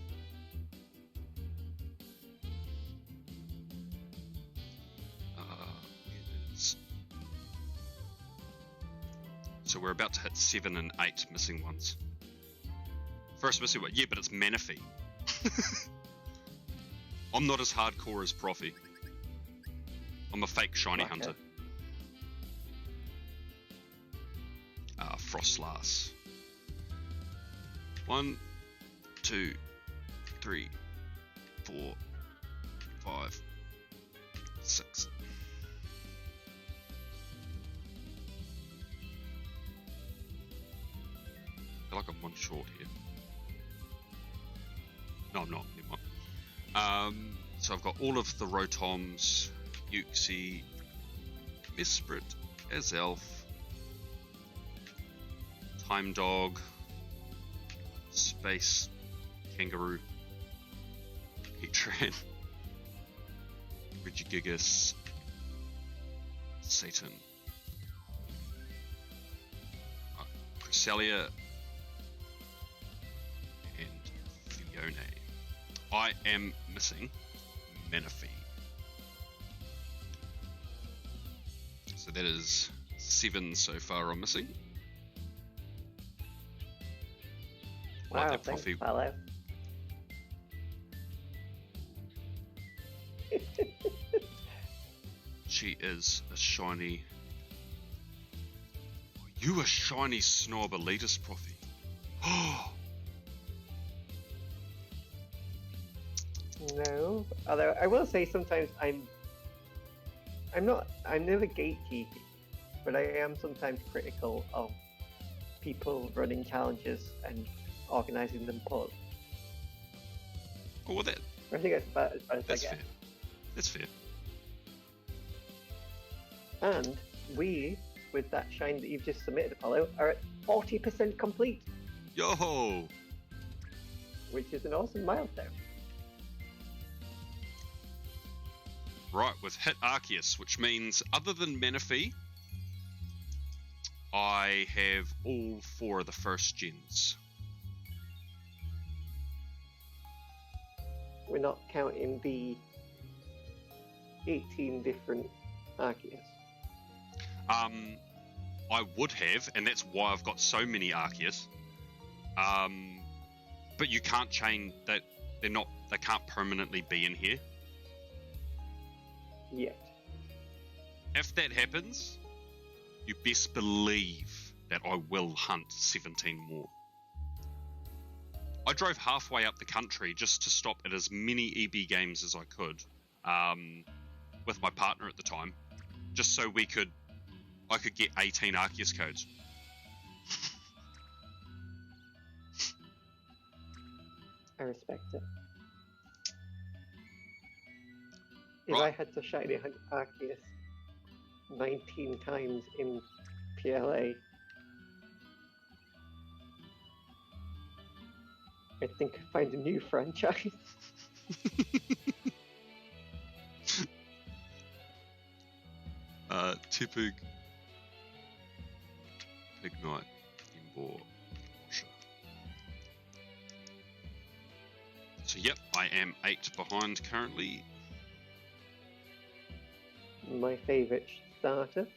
So we're about to hit 7 and 8 missing ones. First missing one, yeah, but it's Manaphy. I'm not as hardcore as Profi. I'm a fake shiny hunter. Frostlass. 1, 2, 3, 4, 5, 6. I feel like I'm one short here. No, I'm not. Never mind. So I've got all of the Rotoms, Uxie, Mesprit, Azelf, Time Dog, Space Kangaroo, Heatran, Regigigas, Satan, Cresselia, and Fiona. I am missing Manaphy. So that is 7 so far I'm missing. Wow, that thanks, Profi. Paolo. She is a shiny. You a shiny snob elitist, Profi. Oh, No, although I will say sometimes I'm never gatekeeping, but I am sometimes critical of people running challenges and organising them poorly. oh well, that I think that's about as bad as I that's get. fair. That's fair. And we, with that shine that you've just submitted, Apollo, are at 40% complete, Yo! which is an awesome milestone. Right, we've hit Arceus, which means other than Manaphy, I have all 4 of the first gens. We're not counting the 18 different Arceus. I would have, and that's why I've got so many Arceus. But you can't chain that. They can't permanently be in here. Yet. If that happens, you best believe that I will hunt 17 more. I drove halfway up the country just to stop at as many EB games as I could, with my partner at the time, just so I could get 18 Arceus codes. I respect it. If Right. I had to shiny hunt Arceus 19 times in PLA, I think I'd find a new franchise. Tipig, Ignite, Embor, Washer. So yep, I am 8 behind currently. My favourite starter,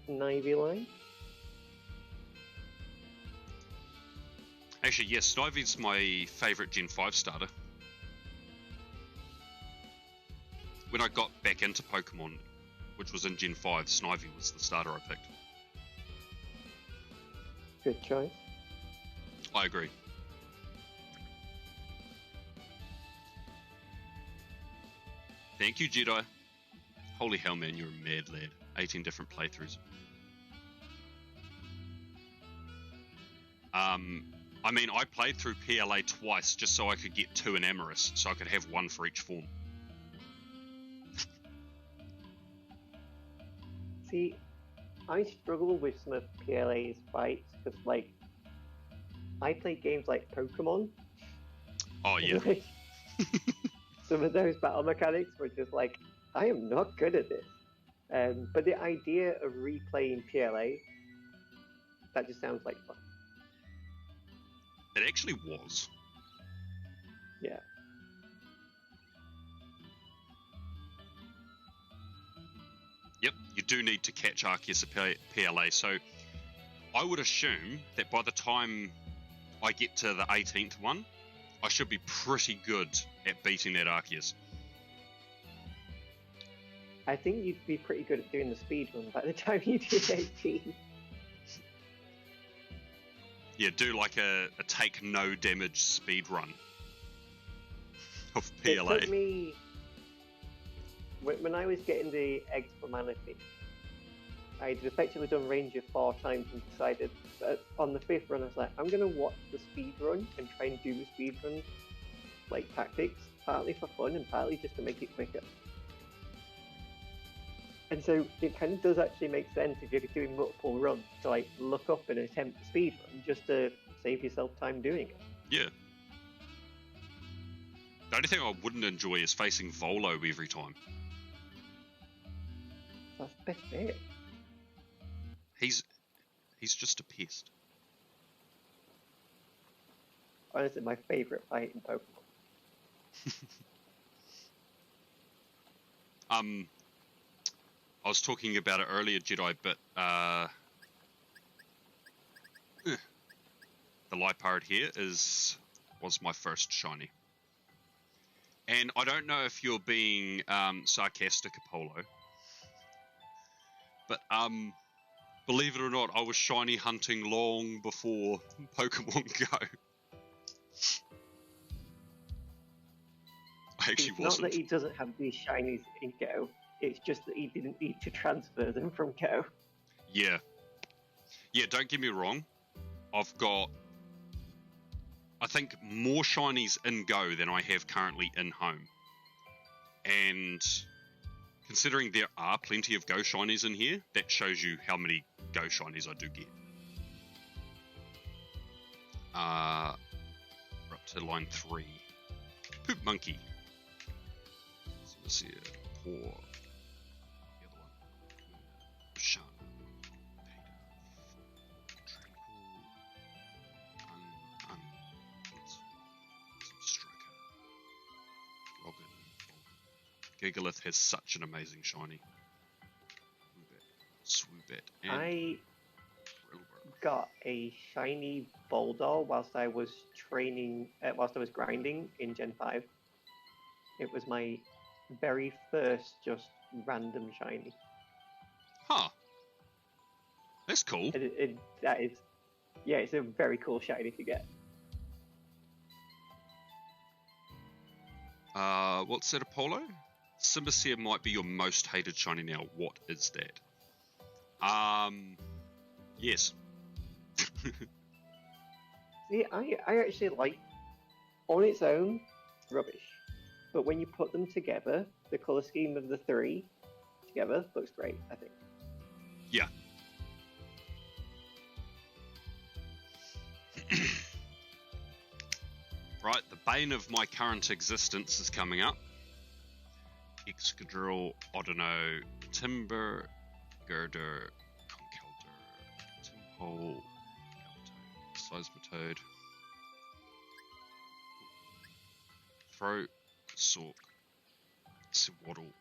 Snivy line. Actually, yes, Snivy's my favourite Gen 5 starter. When I got back into Pokemon, which was in Gen 5, Snivy was the starter I picked. Good choice. I agree. Thank you, Jedi. Holy hell, man, you're a mad lad. 18 different playthroughs. I mean, I played through PLA twice just so I could get 2 in Amorous, so I could have 1 for each form. See, I struggle with some of PLA's fights because, like, I play games like Pokemon. Oh, yeah. Like, some of those battle mechanics were just like, I am not good at this. But the idea of replaying PLA, that just sounds like fun. It actually was. Yeah. Yep, you do need to catch Arceus at PLA, so I would assume that by the time I get to the 18th one, I should be pretty good at beating that Arceus. I think you'd be pretty good at doing the speed run by the time you do 18. Yeah, do like a take no damage speed run of It PLA. took me, when I was getting the eggs for Manaphy, I'd effectively done Ranger 4 times and decided that on the 5th run I was like, I'm going to watch the speed run and try and do the speed run like tactics, partly for fun and partly just to make it quicker. And so it kind of does actually make sense if you're doing multiple runs to like look up and attempt the speed run just to save yourself time doing it. Yeah. The only thing I wouldn't enjoy is facing Volo every time. That's the best bit. He's just a pest. Honestly, my favourite fight in Pokemon. I was talking about it earlier, Jedi, but the Liepard here was my first shiny. And I don't know if you're being sarcastic, Apollo, but believe it or not, I was shiny hunting long before Pokemon Go. I actually It's wasn't. not that he doesn't have these shinies in Go, it's just that he didn't need to transfer them from Go. Yeah. Yeah, don't get me wrong. I've got, I think, more shinies in Go than I have currently in Home. And considering there are plenty of Go shinies in here, that shows you how many Go shinies I do get. We're up to line 3. Poop Monkey. So let's see it. Poor. The other one. Shana. Striker. Logan. Gigalith has such an amazing shiny. Swoobet. And I got a shiny Boldor whilst I was grinding in Gen 5. It was my very first just random shiny. Huh. That's cool. That is, yeah, it's a very cool shiny to get. What's that, Apollo? Symbacia might be your most hated shiny now. What is that? Yes. See, I actually like, on its own, rubbish. But when you put them together, the colour scheme of the 3 together looks great, I think. Yeah. Right, the bane of my current existence is coming up. Excadrill, Odono, Timber, Girder, Conkeldurr, Timhole, Seismitoad, Throat, Sork, Swaddle,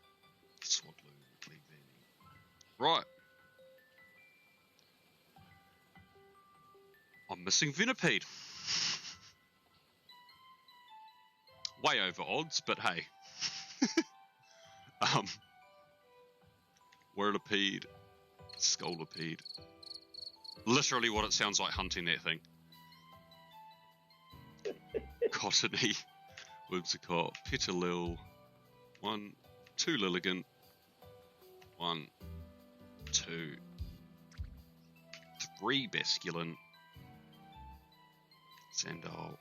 Swadloon, Leaveni. Right. I'm missing Venipede. Way over odds, but hey. Whirlipede, Scolipede. Literally what it sounds like hunting that thing. Cottony, Whimsicott, Petalil, 1, 2 Lilligant, 1, 2, 3 Basculin, Sandal,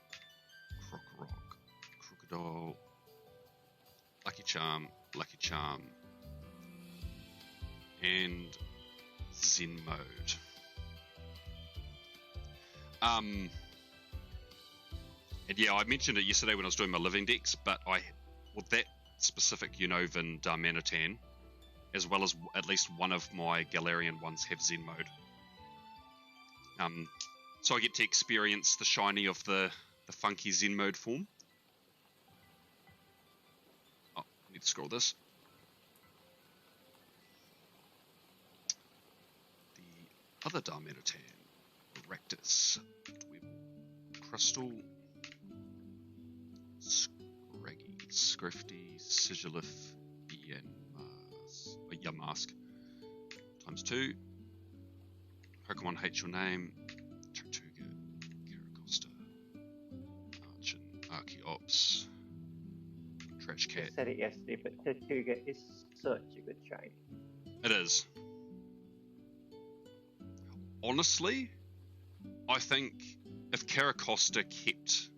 Crocorock, Crocodile, Lucky Charm, and Zen Mode. And yeah, I mentioned it yesterday when I was doing my living decks, but with that specific Unova Darmanitan, as well as at least one of my Galarian ones have Zen Mode. So I get to experience the shiny of the funky Zen Mode form. Oh, I need to scroll this. The other Darmanitan, Rectus, Crystal, Scraggy, Scrifty, Sigilif, Yamask. Times 2. Pokemon hates your name. Tortuga, Caracosta, Archon, Archeops, Trash Cat. I said it yesterday, but Tortuga is such a good shiny. It is. Honestly, I think if Caracosta kept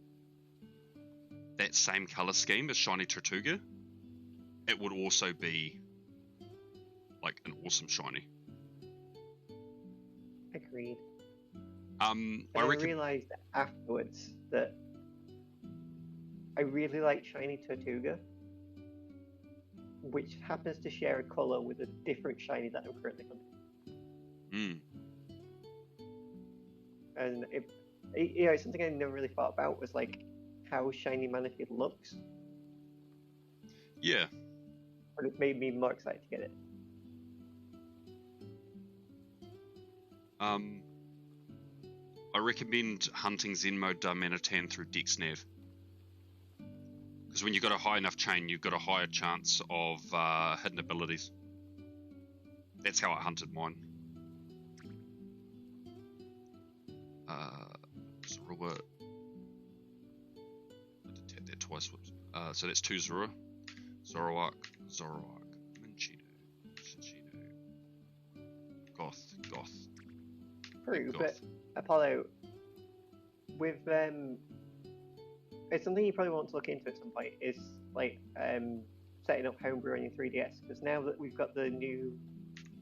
that same colour scheme as Shiny Tortuga, it would also be like an awesome shiny. Agreed. I realised afterwards that I really like Shiny Tortuga, which happens to share a colour with a different shiny that I'm currently hunting. And it's something I never really thought about was like how shiny Manaphy looks. Yeah. But it made me more excited to get it. I recommend hunting Zenmo Darmanitan through DexNav. Because when you've got a high enough chain, you've got a higher chance of hidden abilities. That's how I hunted mine. Zorua. I did tap that twice. Whoops. So that's 2 Zorua. Zoroark, Minchido, Shinchido, Goth. True, Goth. but Apollo, with it's something you probably want to look into at some point. Is like setting up homebrew on your 3DS, because now that we've got the new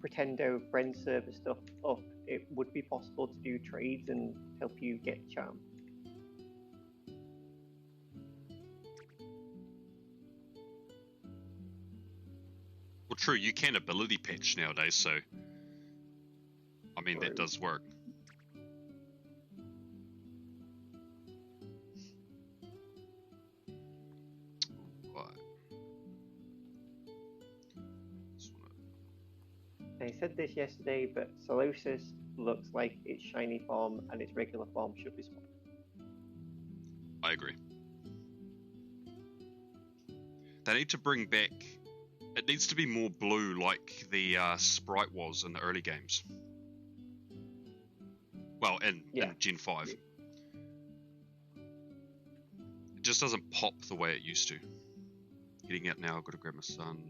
Pretendo friend server stuff up, it would be possible to do trades and help you get charm. Well, true, you can ability patch nowadays, so I mean that does work. They said this yesterday, but Solosis looks like its shiny form and its regular form should be swapped. I agree. They need to bring back... It needs to be more blue like the sprite was in the early games. Well, in Gen 5. It just doesn't pop the way it used to. Getting out now, I've got to grab my son.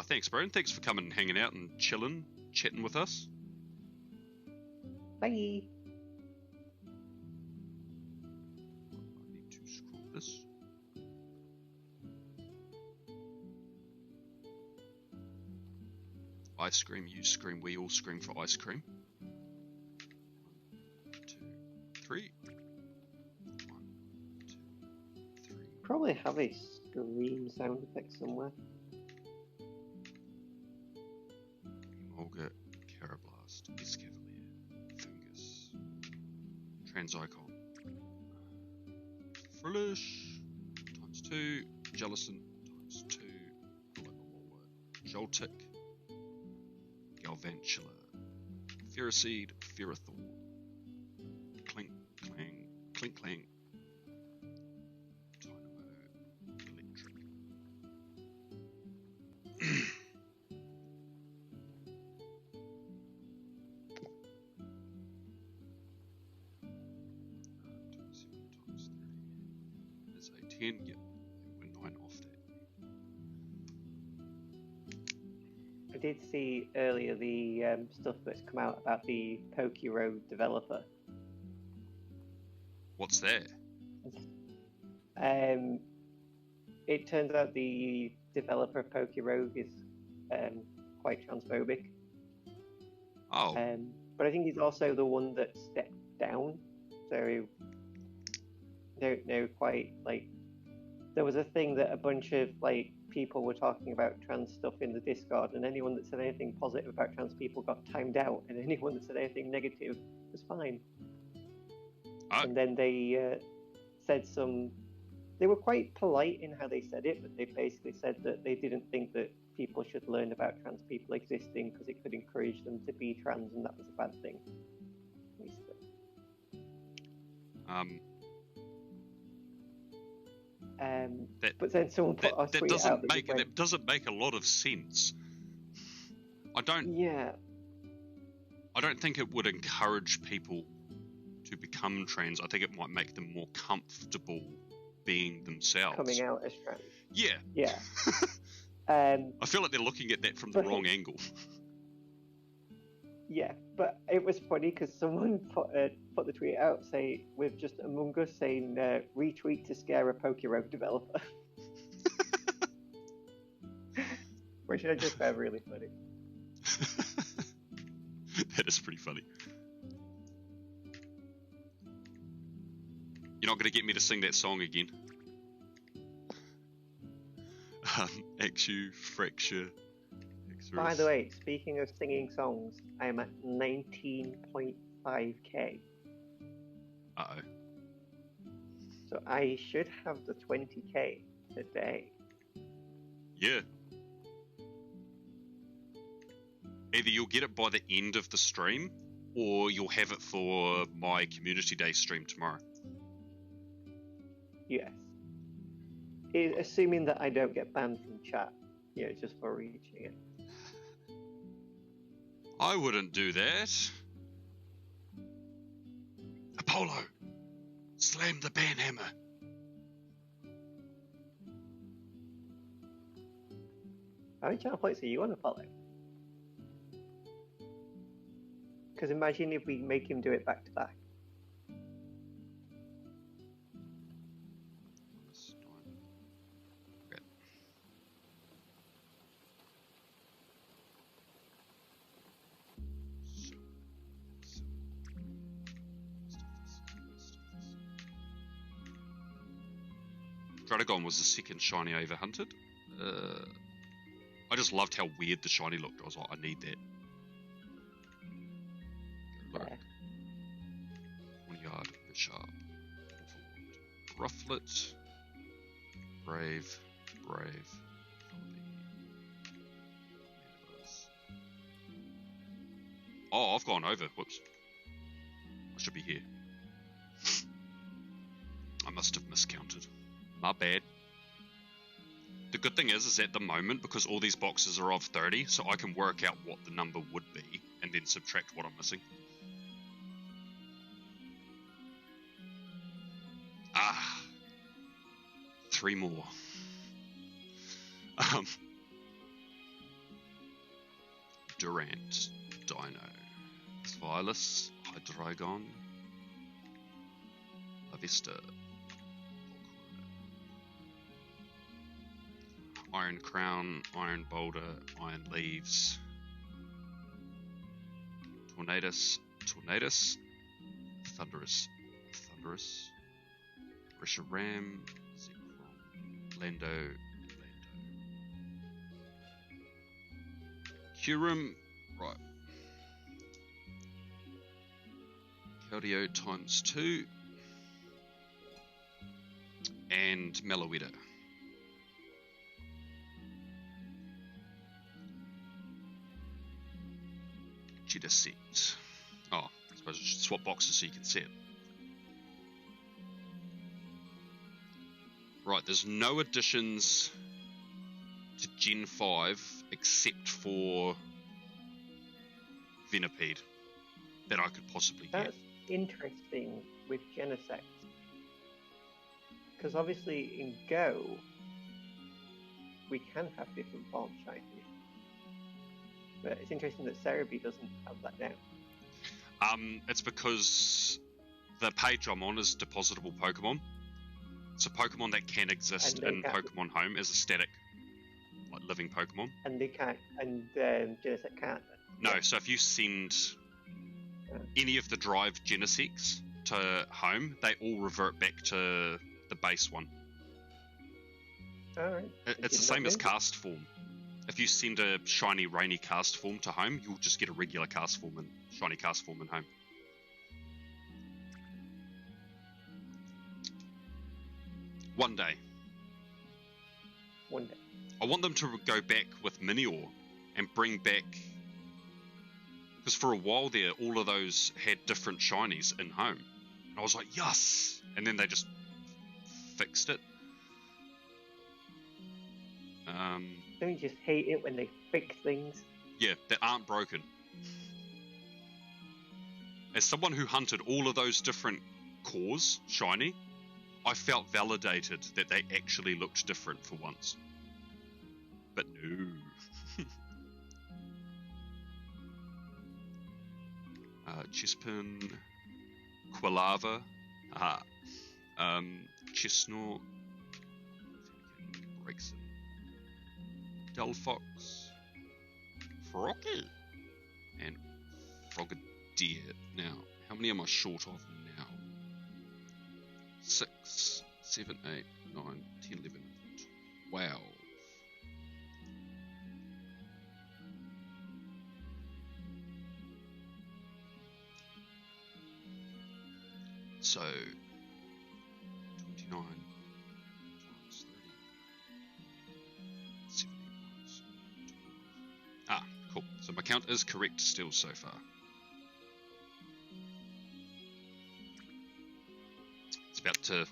Thanks, bro. And thanks for coming and hanging out and chilling, chatting with us. Bye. I need to scroll this. Ice cream, you scream, we all scream for ice cream. 1, 2, 3. 1, 2, 3. Probably have a scream sound effect somewhere. Olga, Carablast, Escavalier, Fungus, Transicon, Frillish, times 2, Jellicent, times 2, Joltik, Galvantula, Ferroseed, Ferrothor, Clink, Clang, Clink, Clang, Dynamo, Electric. Yeah, we're 9 off that. I did see earlier the stuff that's come out about the Pokeroad developer. What's that? It turns out the developer of Pokeroad is quite transphobic. Oh. But I think he's also the one that stepped down. So don't know quite, like, there was a thing that a bunch of like people were talking about trans stuff in the Discord, and anyone that said anything positive about trans people got timed out, and anyone that said anything negative was fine. And then they said they were quite polite in how they said it, but they basically said that they didn't think that people should learn about trans people existing because it could encourage them to be trans, and that was a bad thing. But then someone put a tweet out that doesn't make a lot of sense. I don't think it would encourage people to become trans. I think it might make them more comfortable being themselves. Coming out as trans. Yeah. Yeah. I feel like they're looking at that from the wrong angle. Yeah, but it was funny because someone put the tweet out with just Among Us saying retweet to scare a Pokeroad developer. Which I just found really funny. That is pretty funny. You're not going to get me to sing that song again. Axu, Fracture. By the way, speaking of singing songs, I am at 19.5k. Uh-oh. So I should have the 20k today. Yeah. Either you'll get it by the end of the stream, or you'll have it for my community day stream tomorrow. Yes. Assuming that I don't get banned from chat, just for reaching it. I wouldn't do that. Apollo, slam the ban hammer. How many channel points are you on, Apollo? Because imagine if we make him do it back to back. Dradagon was the second shiny I ever hunted. I just loved how weird the shiny looked. I was like, I need that. Yeah. Yard, Bishop, Rufflet, Brave. Oh, I've gone over. Whoops. I should be here. I must have miscounted. My bad. The good thing is at the moment, because all these boxes are of 30, so I can work out what the number would be and then subtract what I'm missing. Ah, 3 more. Durant, Dino, Thylas, Hydreigon, Lavista, Iron Crown, Iron Boulder, Iron Leaves, Tornadus, Thunderous, Reshiram, Zekrom, Lando, Kyurem, right. Keldeo times 2, and Meloetta. Set. Oh, I suppose I should swap boxes so you can see it. Right, there's no additions to Gen 5 except for Venipede that I could possibly get. That's interesting with Genesect. Because obviously in Go, we can have different form shinies. But it's interesting that Cerebi doesn't have that now. It's because the page I'm on is depositable Pokemon. So Pokemon that can exist in Pokemon Home as a static, like living Pokemon. And they can't, and Genesect can't. No, so if you send any of the Drive Genesects to Home, they all revert back to the base one. Alright. It's the same as Cast Form. If you send a shiny rainy Cast Form to Home, you'll just get a regular Cast Form and shiny Cast Form in Home. One day. I want them to go back with Minior and bring back... Because for a while there, all of those had different shinies in Home. And I was like, yes! And then they just fixed it. Don't you just hate it when they fix things? Yeah, that aren't broken. As someone who hunted all of those different cores, shiny, I felt validated that they actually looked different for once. But no. Chespin, Quilava, Chestnut, Gregson, Delphox, Frocky, and Frogadier. Now, how many am I short of now? 6, 7, 8, 9, 10, 11, 12. So, 29, count is correct still so far. It's about to...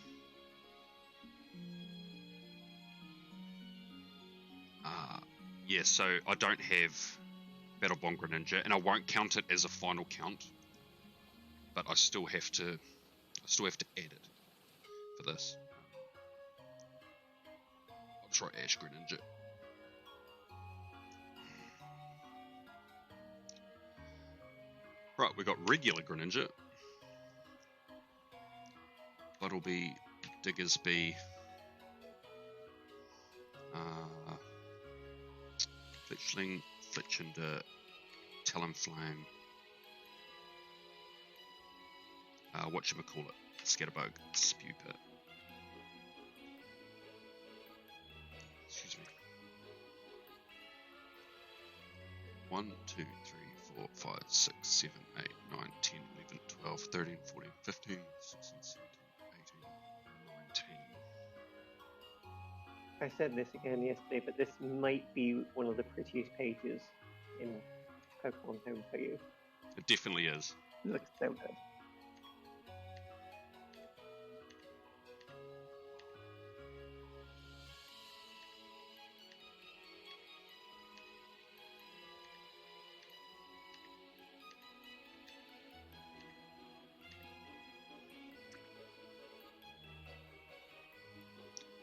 yeah, so I don't have Battle Bomb Greninja, and I won't count it as a final count, but I still have to add it for this. I'll try Ash Greninja. Right, we got regular Greninja. Buttlebee, Diggersby, Fletchling, Fletchinder, Talonflame, whatchamacallit, Scatterbug, Spewpit. Excuse me. 1, 2, 3, 4, 5, 6, 7, 8, 9, 10, 11, 12, 13, 14, 15, 16, 17, 18, 19. I said this again yesterday, but this might be one of the prettiest pages in Pokemon Home for you. It definitely is. It looks so good.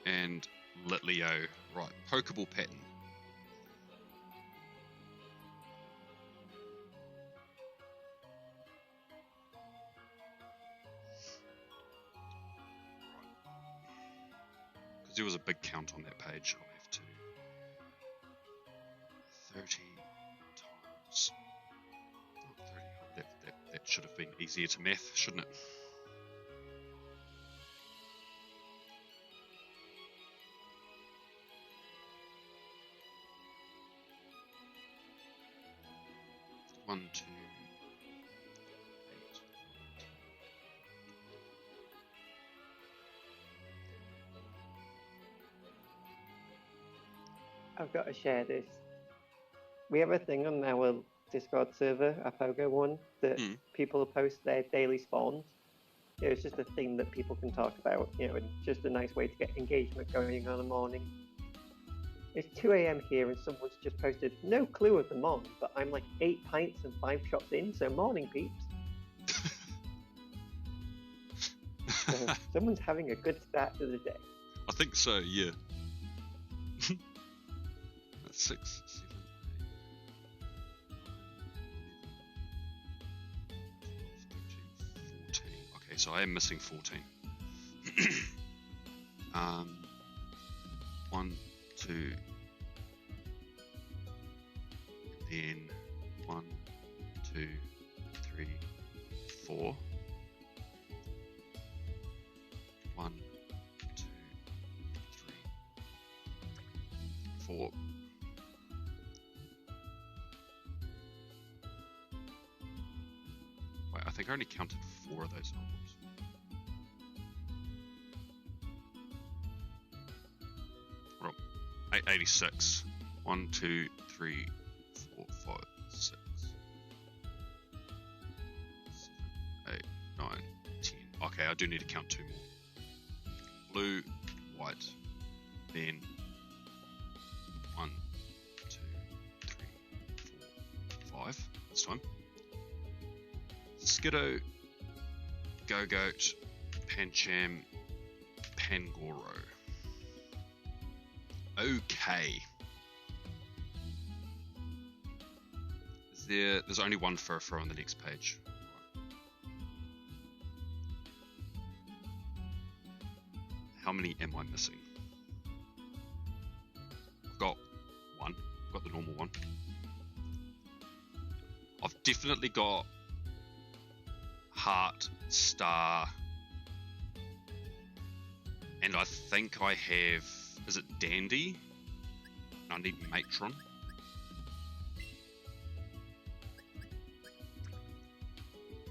And Litleo, right, Pokeball pattern. Because there was a big count on that page, I'll have to 30 times, not 30, that should have been easier to math, shouldn't it? One, two, 8, I've got to share this. We have a thing on our Discord server, our Pogo one, that people post their daily spawns. It's just a thing that people can talk about, and just a nice way to get engagement going on a morning. It's 2 a.m. here and someone's just posted, no clue of the mon, but I'm like 8 pints and 5 shots in, so morning peeps. So someone's having a good start to the day. I think so, yeah. That's 6, 7, 8, 12, 13, 14. Okay, so I am missing 14. 1, 2, then 1, 2, 3, 4. 1, 2, 3, 4. Wait, I think I only counted 4 of those albums. Well, 86. 1, 2, 3, 4, 5, 6, 7, 8, 9, 10. Okay, I do need to count 2 more. Blue, white, then 1, 2, 3, 4, 5 this time. Skiddo, Go-Goat, Pancham, Pangoro. Okay. There's only one Furfur on the next page. How many am I missing? I've got 1. I've got the normal one. I've definitely got Heart, Star, and I think I have, is it Dandy? I need Matron.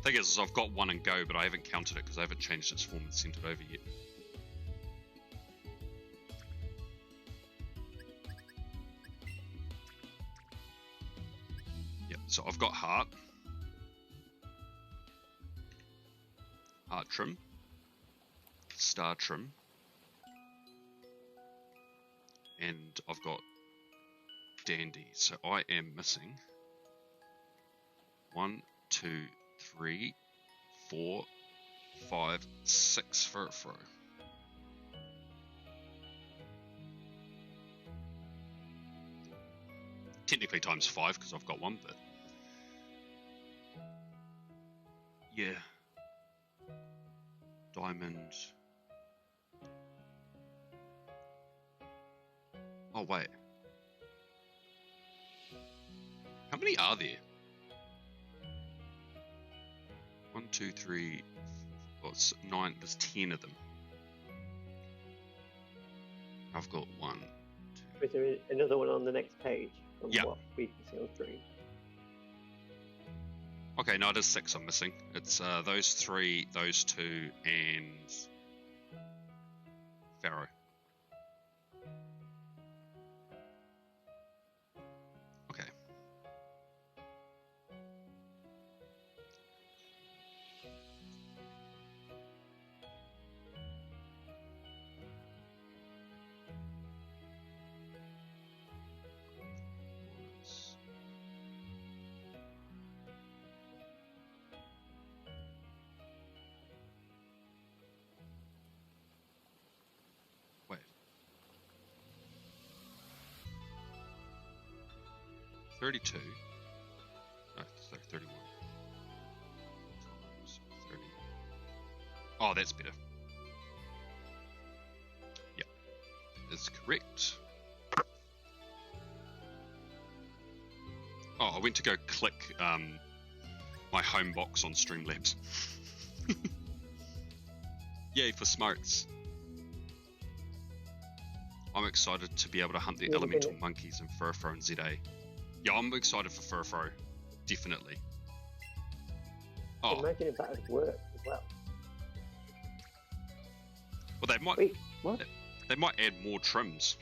Thing is, I've got 1 and Go, but I haven't counted it because I haven't changed its form and sent it over yet. So I've got heart trim, star trim, and I've got dandy. So I am missing 1, 2, 3, 4, 5, 6 for a throw. Technically times 5 because I've got 1, but yeah. Diamond. Oh wait. How many are there? 1, 2, 3, 4, 9. There's 10 of them. I've got 1. Is there another one on the next page? From Yeah. what we can see on screen. Okay, no, it is 6 I'm missing. It's those 3, those 2, and Pharaoh. Okay. Wait. 32. No, sorry, 31. 30. Oh, that's better. Yeah, that is correct. Oh, I went to go click my home box on Streamlabs. Yay for smarts. I'm excited to be able to hunt the elemental monkeys in Furfro and ZA. Yeah, I'm excited for Furfro. Definitely. Oh, Imagine if that had worked as well. well, they might. Wait, what? They might add more trims.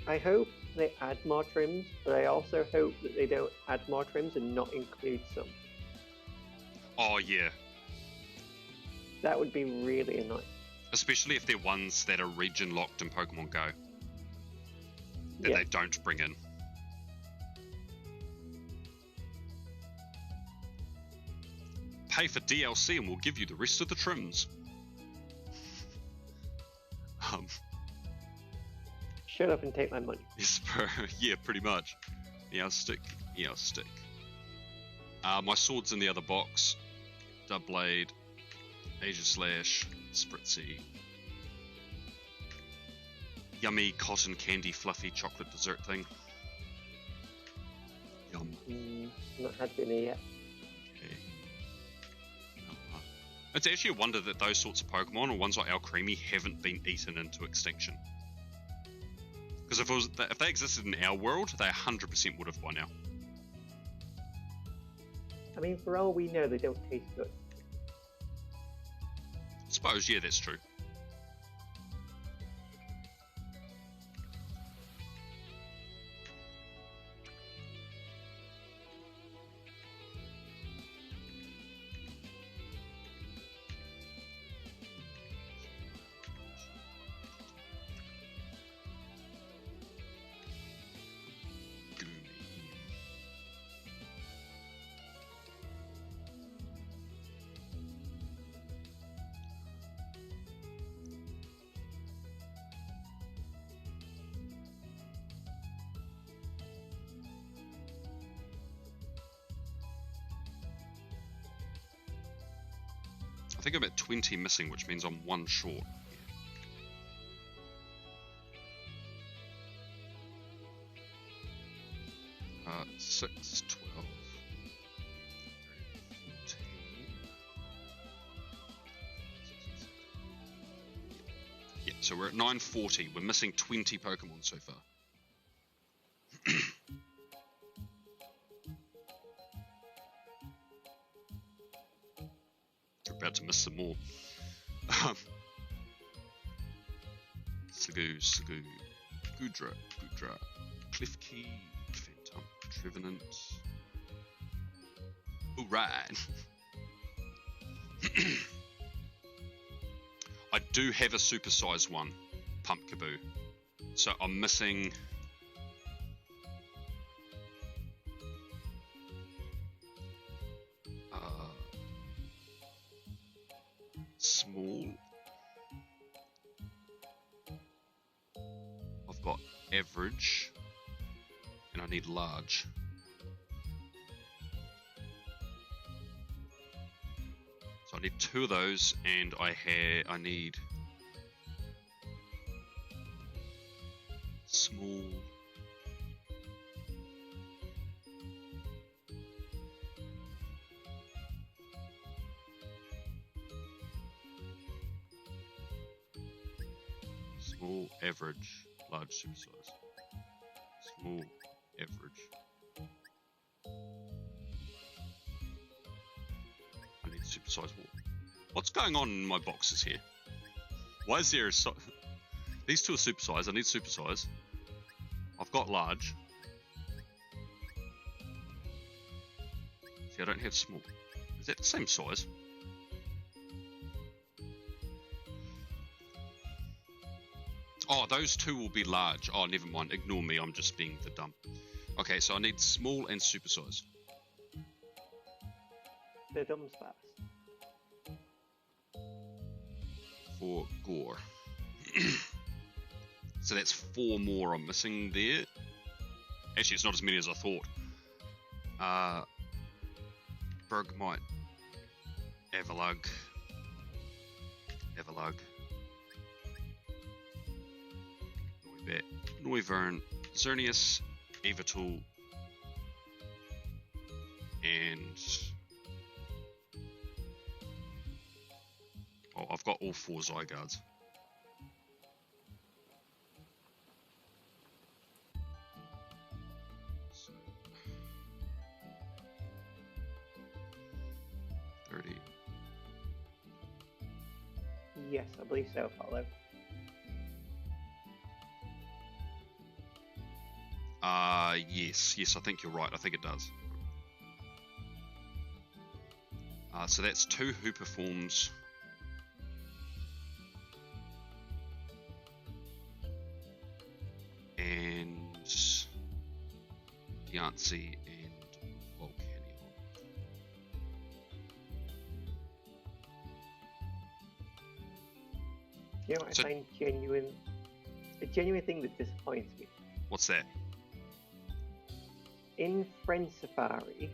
I hope they add more trims, but I also hope that they don't add more trims and not include some. Oh yeah, That would be really annoying. especially if they're ones that are region locked in Pokemon Go that Yeah. they don't bring in. Pay for DLC and we'll give you the rest of the trims. Shut up and take my money. Yes, yeah, pretty much. Meowstic. My sword's in the other box. Dubblade, Asia Slash, Spritzy. Yummy cotton candy fluffy chocolate dessert thing. Yum. Not had dinner yet. Okay. It's actually a wonder that those sorts of Pokemon, or ones like Alcremie, haven't been eaten into extinction. Because if they existed in our world, they 100% would have by now. I mean, for all we know, they don't taste good. Suppose, yeah, that's true. I think I'm at 20 missing, which means I'm 1 short. 6, 12, 14. Yeah, so we're at 940. We're missing 20 Pokemon so far. We're about to miss some more. Sagoo. Gudra, Cliff Key, Phantom, Trevenant. Alright. I do have a supersized one, Pump Kaboo. So I'm missing small. I've got average, and I need large. So I need 2 of those, and I need small. Small, average, large, supersize. Small, average. I need supersize more. What's going on in my boxes here? Why is there these 2 are supersize? I need supersize. I've got large. See, I don't have small. Is that the same size? Oh, those 2 will be large. Oh, never mind. Ignore me. I'm just being the dumb. Okay, so I need small and supersize. The dumb fast. For gore. So that's 4 more I'm missing there. Actually, it's not as many as I thought. Bergmite. Avalug. Noivern, Xerneas, Yveltal, and oh, I've got all 4 Zygardes. So, 30. Yes, I believe so, follow. Yes, I think you're right. I think it does. So that's 2 Hooper forms. And Yancey and Volcanion. You know what I find a genuine thing that disappoints me? What's that? In Friend Safari,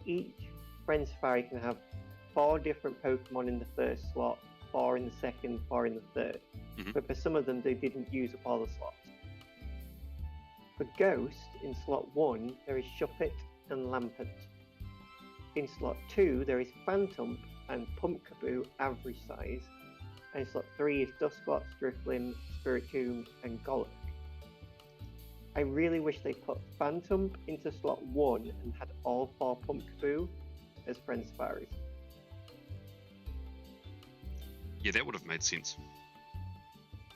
each Friend Safari can have 4 different Pokemon in the first slot, 4 in the second, 4 in the third. Mm-hmm. But for some of them, they didn't use up all the slots. For Ghost, in slot 1, there is Shuppet and Lampent. In slot 2, there is Phantom and Pumpkaboo, average size. And in slot 3 is Dusclops, Drifblim, Spiritomb, and Golurk. I really wish they put Phantom into slot 1 and had all 4 Pumpkaboo as Friend Safaris. Yeah, that would have made sense.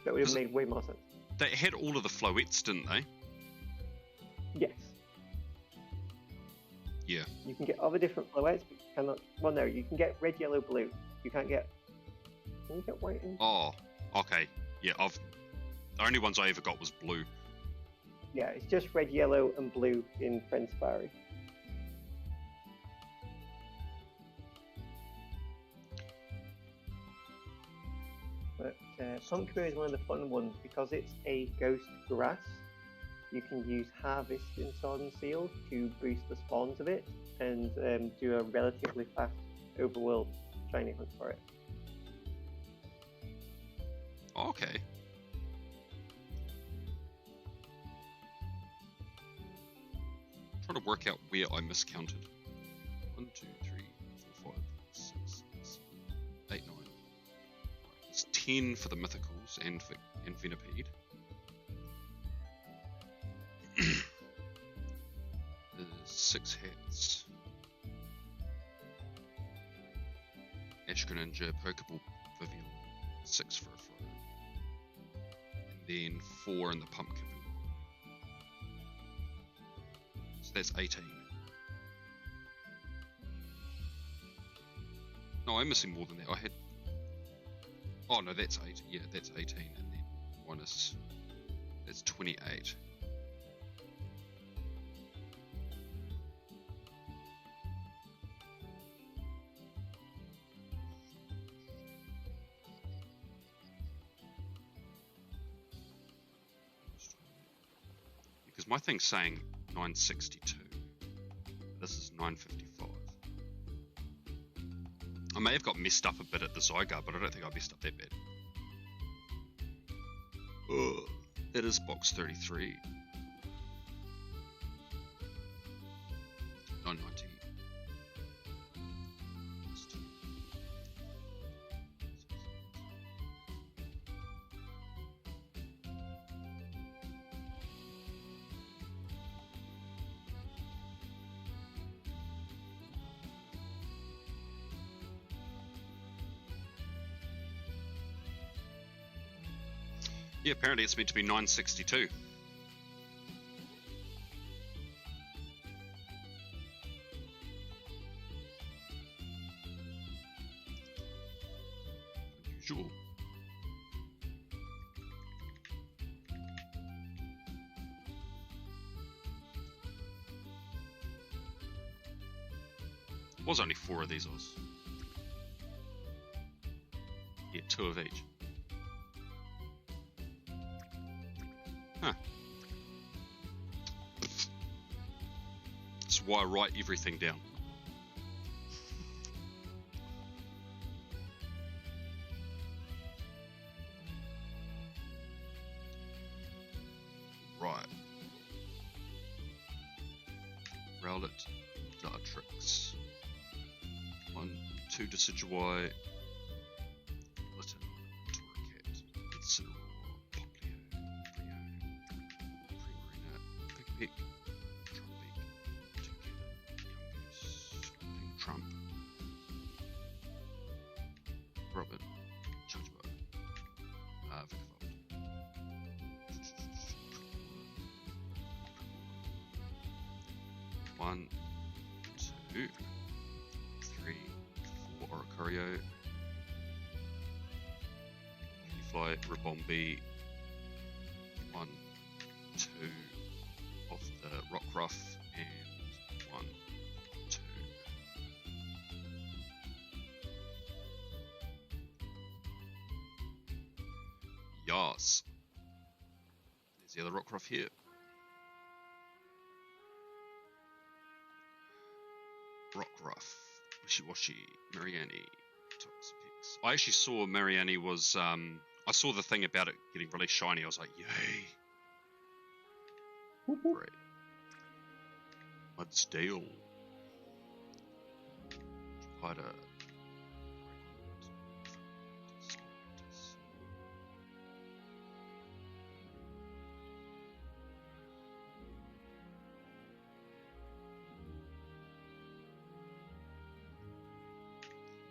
That would have made way more sense. They had all of the Floettes, didn't they? Yes. Yeah. You can get other different Floettes, but you cannot... Well, no, you can get red, yellow, blue. You can't get... Can you get white and... Oh, okay. Yeah, the only ones I ever got was blue. Yeah, it's just red, yellow, and blue in Friend Safari. But Pumpkaboo is one of the fun ones because it's a ghost grass. You can use Harvest in Sword and Shield to boost the spawns of it and do a relatively fast overworld shiny hunt for it. Okay. Trying to work out where I miscounted. 1, 2, 3, 4, 5, 6, 7, 8, 9. It's 10 for the mythicals and for Venipede. There's 6 hats. Ash Greninja, Pokeball, Vivian, 6 for a throw. then 4 in the pumpkin. So that's 18. No, I'm missing more than that. I had... Oh no, that's 8. Yeah, that's 18, and then minus... That's 28. Because my thing's saying 962. This is 955. I may have got messed up a bit at the Zygar, but I don't think I messed up that bad. Ugh, that is box 33. 990. Yeah, apparently it's meant to be 962. Unusual. Was only 4 of these, Oz. Yeah, 2 of each. Huh. That's why I write everything down. Right. Rowlet, Dartrix. 1, 2 Decidueye. Litten, Torracat, Incineroar, Poplio, Brio, Primarina, Pickpick, Trumbeak, Togetic, Yungoos, Trump, Robin, Chojibo, Vikavolt. 1, 2, 3, 4 Oricorio, Fly, Ribombee, 1, 2 of the Rockruff, and 1, 2. Yes. There's the other Rockruff here. Rockruff, Wishy-Washy, Mariani, Toxapex. I actually saw Mariani was, I saw the thing about it getting really shiny. I was like, yay. Great. Mudsdale. Spider.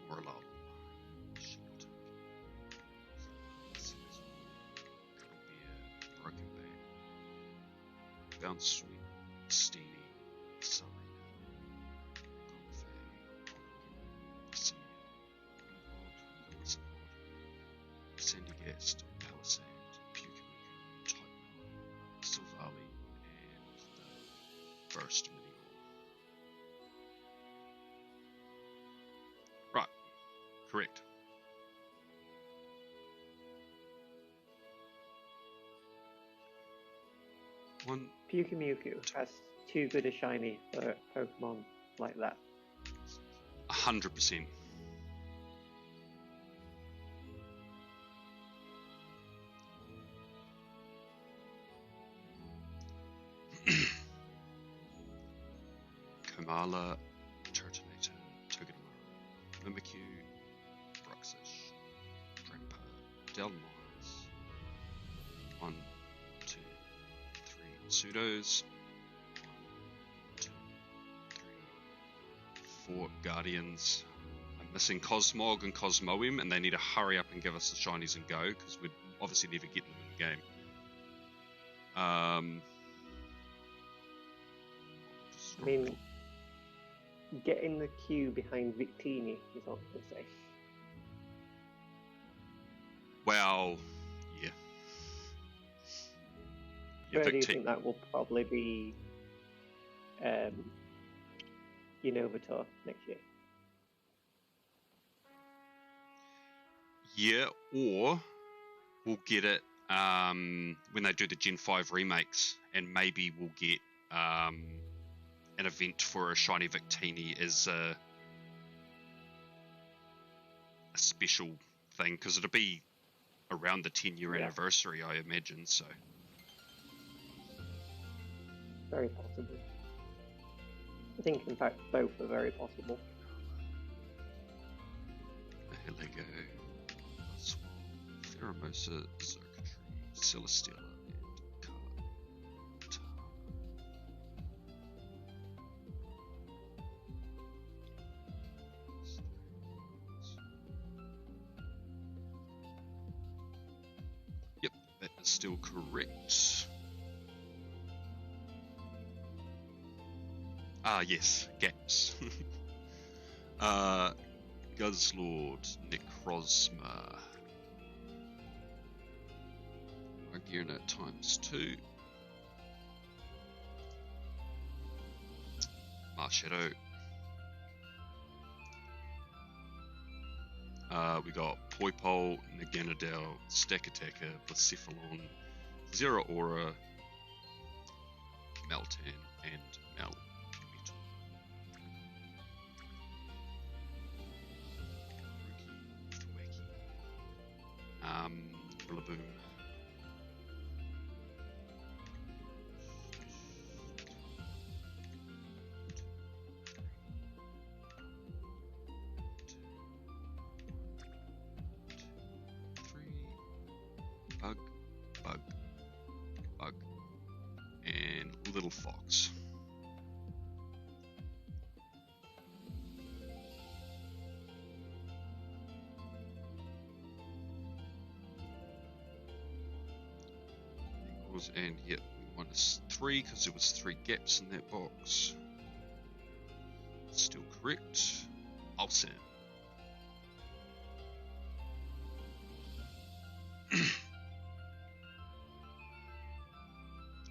Morlul. Shieldon. Broken Bane. Bounce Sweet. Steenie. Sully. Sandygast, Palisand, Pukemuku, Titanite, Silvally, and the first Minior. Right, correct. One. Pukemuku has too good a shiny for Pokemon like that. 100%. Komala, Turtonator, Togedemaru, Mimikyu, Bruxish, Drampa, Delmires. 1, 2, 3 Pseudos. 1, 2, 3, 4 Guardians. I'm missing Cosmog and Cosmoem, and they need to hurry up and give us the shinies and go, because we'd obviously never get them in the game. Um, I mean, get in the queue behind Victini is all I can say. well, yeah. Where do you Victi- think that will probably be Innovator next year? Yeah, or we'll get it when they do the Gen 5 remakes, and maybe we'll get an event for a shiny Victini as a special thing, because it'll be around the 10-year anniversary, I imagine. So Very possibly. I think, in fact, both are very possible. Heligo, Pheromosa, Zerkatry, Celesteela, and Kartana. Yep, that is still correct. Ah, yes, gaps. Guzzlord, Necrozma, Argirna ×2, Marshadow. We got Poipole, Naganadel, Stakataka, Blacephalon, Zeraora, Meltan, and Melmetal. Rillaboom. Bug, Bug, Bug, and Little Fox. And yet minus 3 because there was 3 gaps in that box. Still correct. Awesome.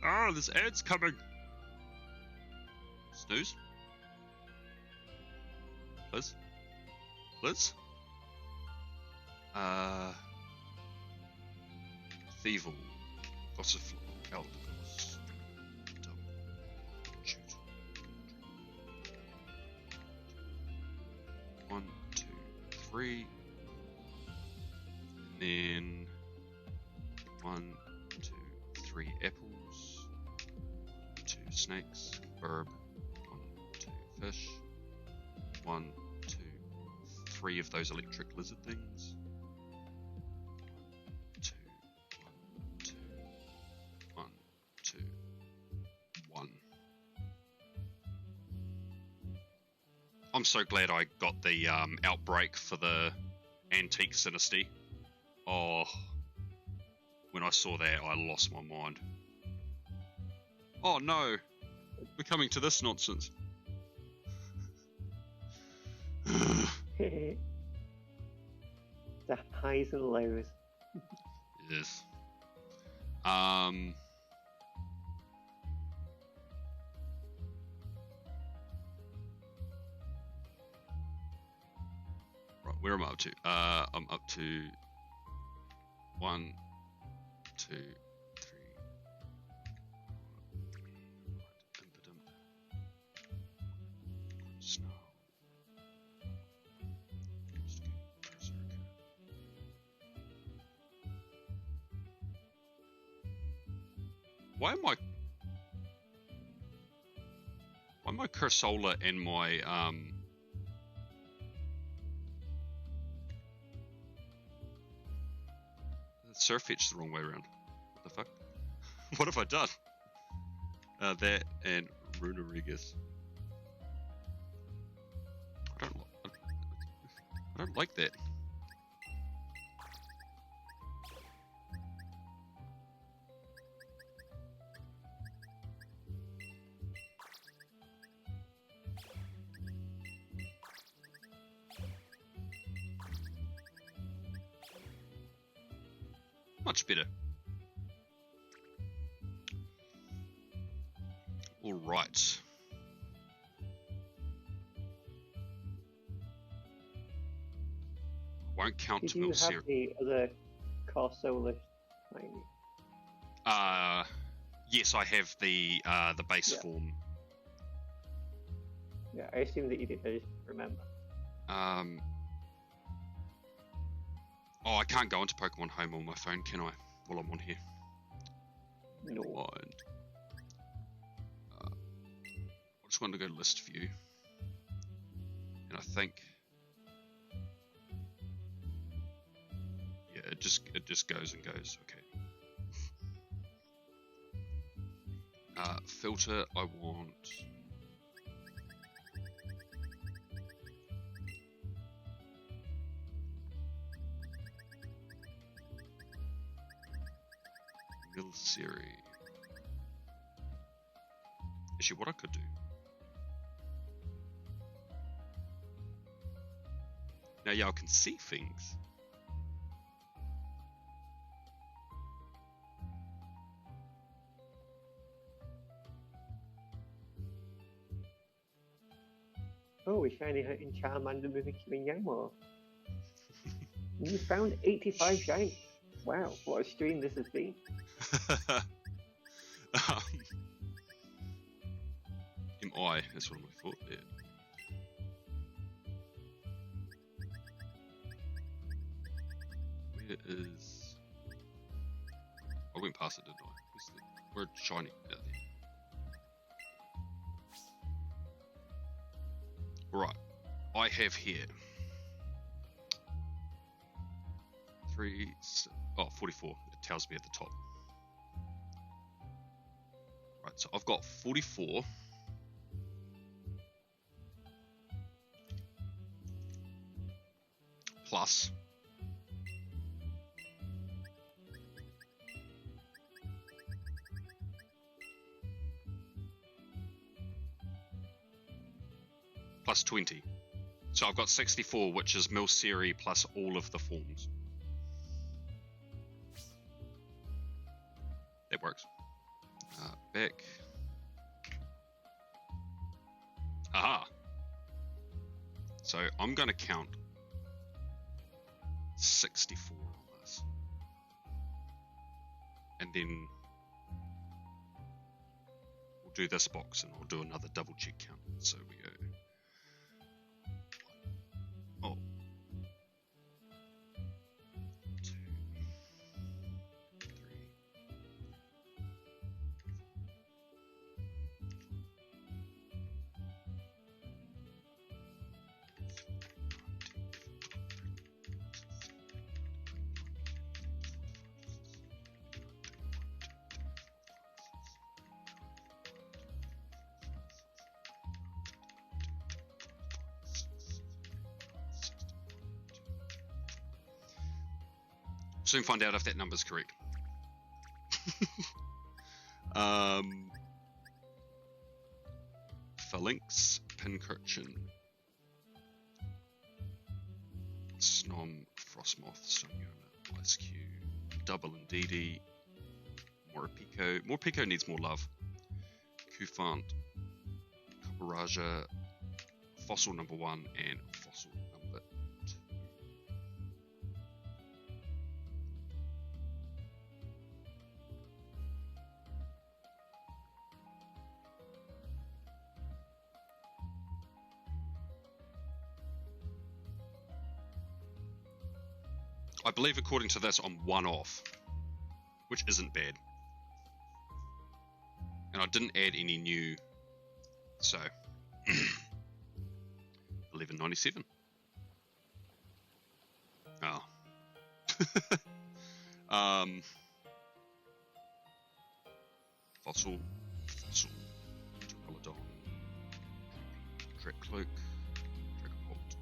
Ah, there's ads coming. Snooze. Liz? Liz? Thievel. Gossiflor. Eldergloss. Double. Shoot. 1, 2, 3. And then 1, 2, 3 apples. 2 snakes. Burb. 1, 2 fish. 1, 2, 3 of those electric lizard things. 1. I'm so glad I got the outbreak for the Antique Dynasty. Oh, when I saw that, I lost my mind. Oh no, we're coming to this nonsense. The highs and lows. Yes. Right, where am I up to? I'm up to 1, 2, 3. Snow. Why am I Cursola and my Surfetch the wrong way around? What the fuck? What have I done? That and Runarigus. I don't like that. Much better. All right. Won't count Did to you Mill have Series. the other Corsola shiny? Yes, I have the base Yeah. form. Yeah, I assume that you did. I just remember. Oh, I can't go into Pokemon Home on my phone, can I? While I'm on here. No. Mind. I just wanted to go list view, and I think, yeah, it just goes and goes. Okay. Filter. I want. Mill Series. Actually, what I could do. Now, y'all can see things. Oh, we're shiny hunting Charmander, Mimikyu, and Yanmar. You found 85 shiny. Wow, what a stream this has been. MI, that's what I thought there. Where is... I went past it, didn't I? Where's the shiny out there? Right, I have here 44, it tells me at the top. Right, so I've got 44 plus plus 20. So I've got 64, which is Milcery plus all of the forms. That works. Back. Aha. So I'm going to count 64 on this. And then we'll do this box and we'll do another double check count. So we go. Oh. 2, 3. Soon find out if that number's correct. Phalanx, Pincurchin, Snom, Frostmoth, Stoneyona, Ice Cube, Double and DD, Morpeko. Morpeko needs more love. Kufant, Kabaraja, Fossil number 1, and Fossil number 2. I believe according to this I'm 1 off, which isn't bad. And I didn't add any new, so 1197. Oh. Fossil, Pteranodon, Dracloak, Dragapult,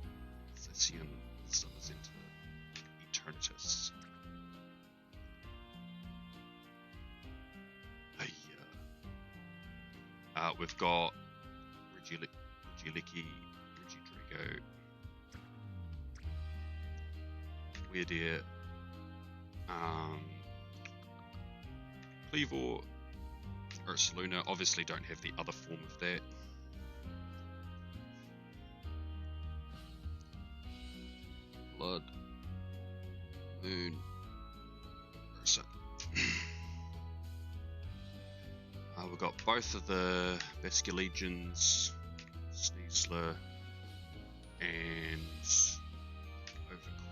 Thessian, Zamazenta, Eternatus. We've got Regieleki, Regidrago, Weirdeer, Cleavor, Ursaluna. Obviously don't have the other form of that. Blood, Moon, Ursa. We've got both of the Basculegions, Sneasler, and Overcoil.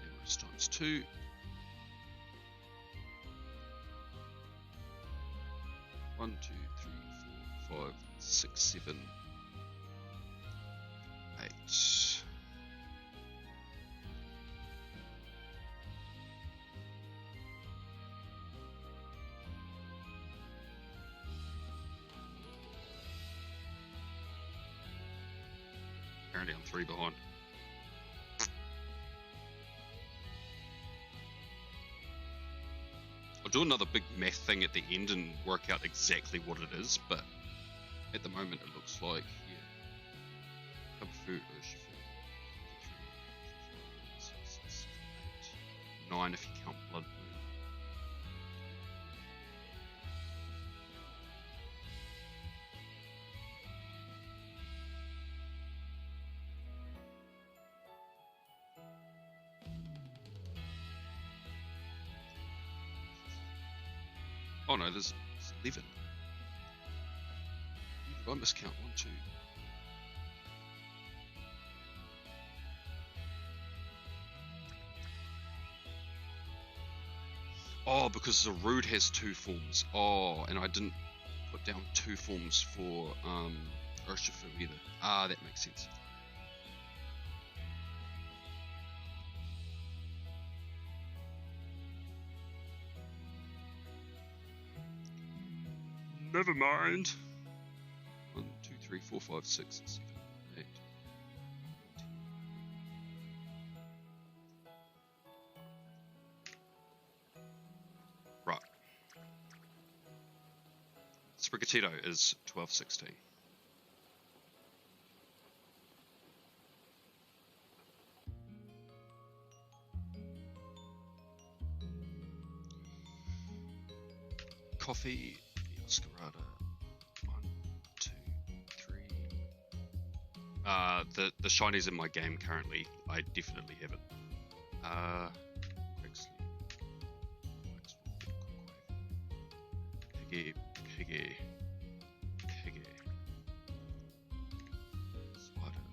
Memories times 2. One, 2, 3, 4, 5, 6, 7, 8. Apparently I'm 3 behind. I'll do another big math thing at the end and work out exactly what it is, but at the moment it looks like, yeah. Cubfoot, Urshifu, 9 if you count Blood Moon. Oh no, there's 11. Did I miscount? 1, 2. Oh, because the Rude has 2 forms. Oh, and I didn't put down 2 forms for Urshifu either. Ah, that makes sense. Never mind. 1, 2, 3, 4, 5, 6, 7, 8. Right. Sprigatito is 1216. Coffee. Oscarada. 1, 2, 3. The shinies in my game currently, I definitely have it. Piggy. Spider.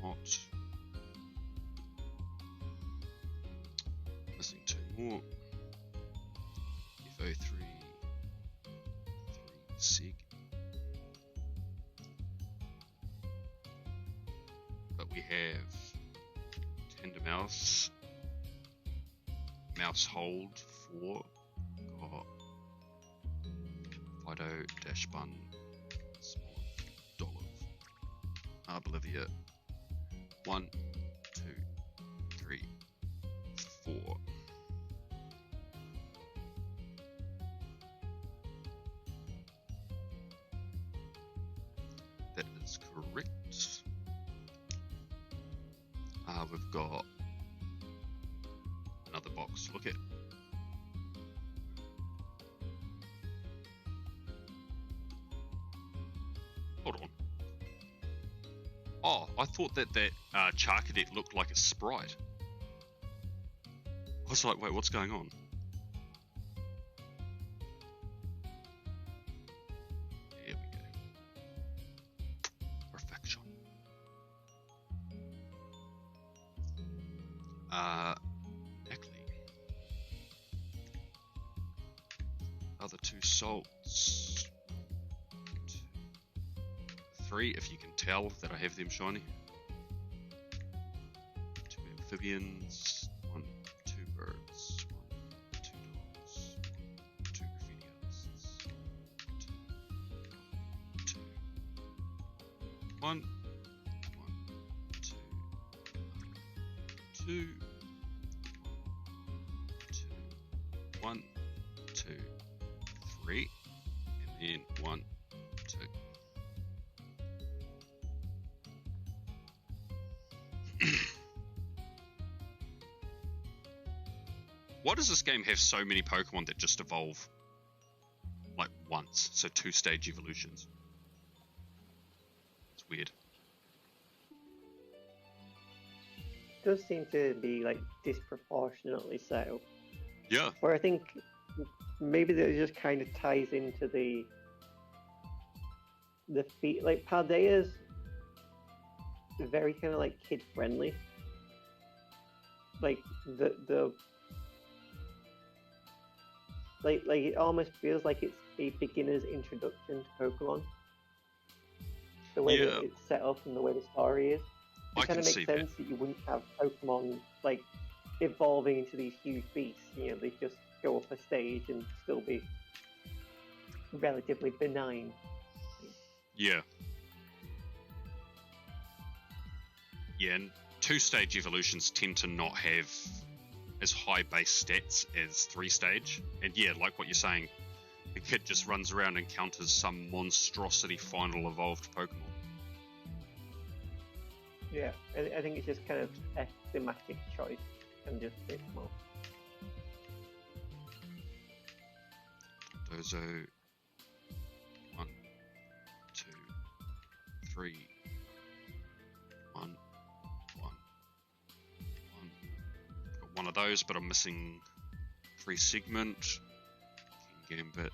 Not. Missing 2 more. FO3, 3 Sig. But we have Tendermouse, Mousehold 4, got Fido, Dashbun, Small, Dolliv, Bolivia, 1, 2, 3, 4. That is correct. We've got another box to look at. Hold on. Oh, I thought that Charcadet looked like a sprite. I was like, wait, what's going on? Here we go. Perfection. Ackley. Other 2 salts. 2, 3, if you can tell that I have them shiny. 2 amphibians. 1, 2 birds. 1, 2 dogs. 2 graffitiists. 2. 1. 2. 2. 1, 2, 3, and then 1, 2. Why does this game have so many Pokemon that just evolve like once? So 2-stage evolutions. It's weird. It does seem to be like disproportionately so. Yeah. Or I think maybe that just kind of ties into the feet. Like Paldea's very kind of like kid friendly. Like the like it almost feels like it's a beginner's introduction to Pokemon. The way that it's set up and the way the story is. It kind of makes sense that you wouldn't have Pokemon like evolving into these huge beasts. You know, they just go up a stage and still be relatively benign. Yeah. Yeah, and 2-stage evolutions tend to not have as high base stats as 3-stage. And yeah, like what you're saying, the kid just runs around and encounters some monstrosity final evolved Pokemon. Yeah, I think it's just kind of a thematic choice and just a bit more. Dozo. 1, 2, 3. 1, 1, 1. Got one of those, but I'm missing 3 segment. King Gambit.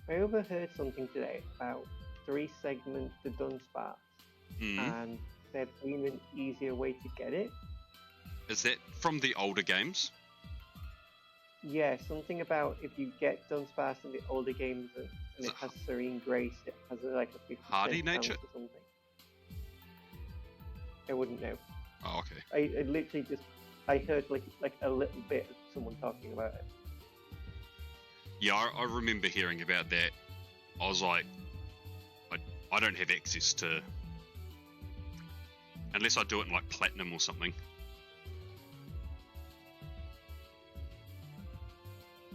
I overheard something today about 3 segments to Dunsparce, and there being an easier way to get it. Is that from the older games? Yeah, something about if you get Dunsparce in the older games and it has Serene Grace, it has like a 50% Hardy nature or something. I wouldn't know. Oh, okay. I literally just heard like a little bit of someone talking about it. Yeah, I remember hearing about that. I was like, I don't have access to, unless I do it in like Platinum or something.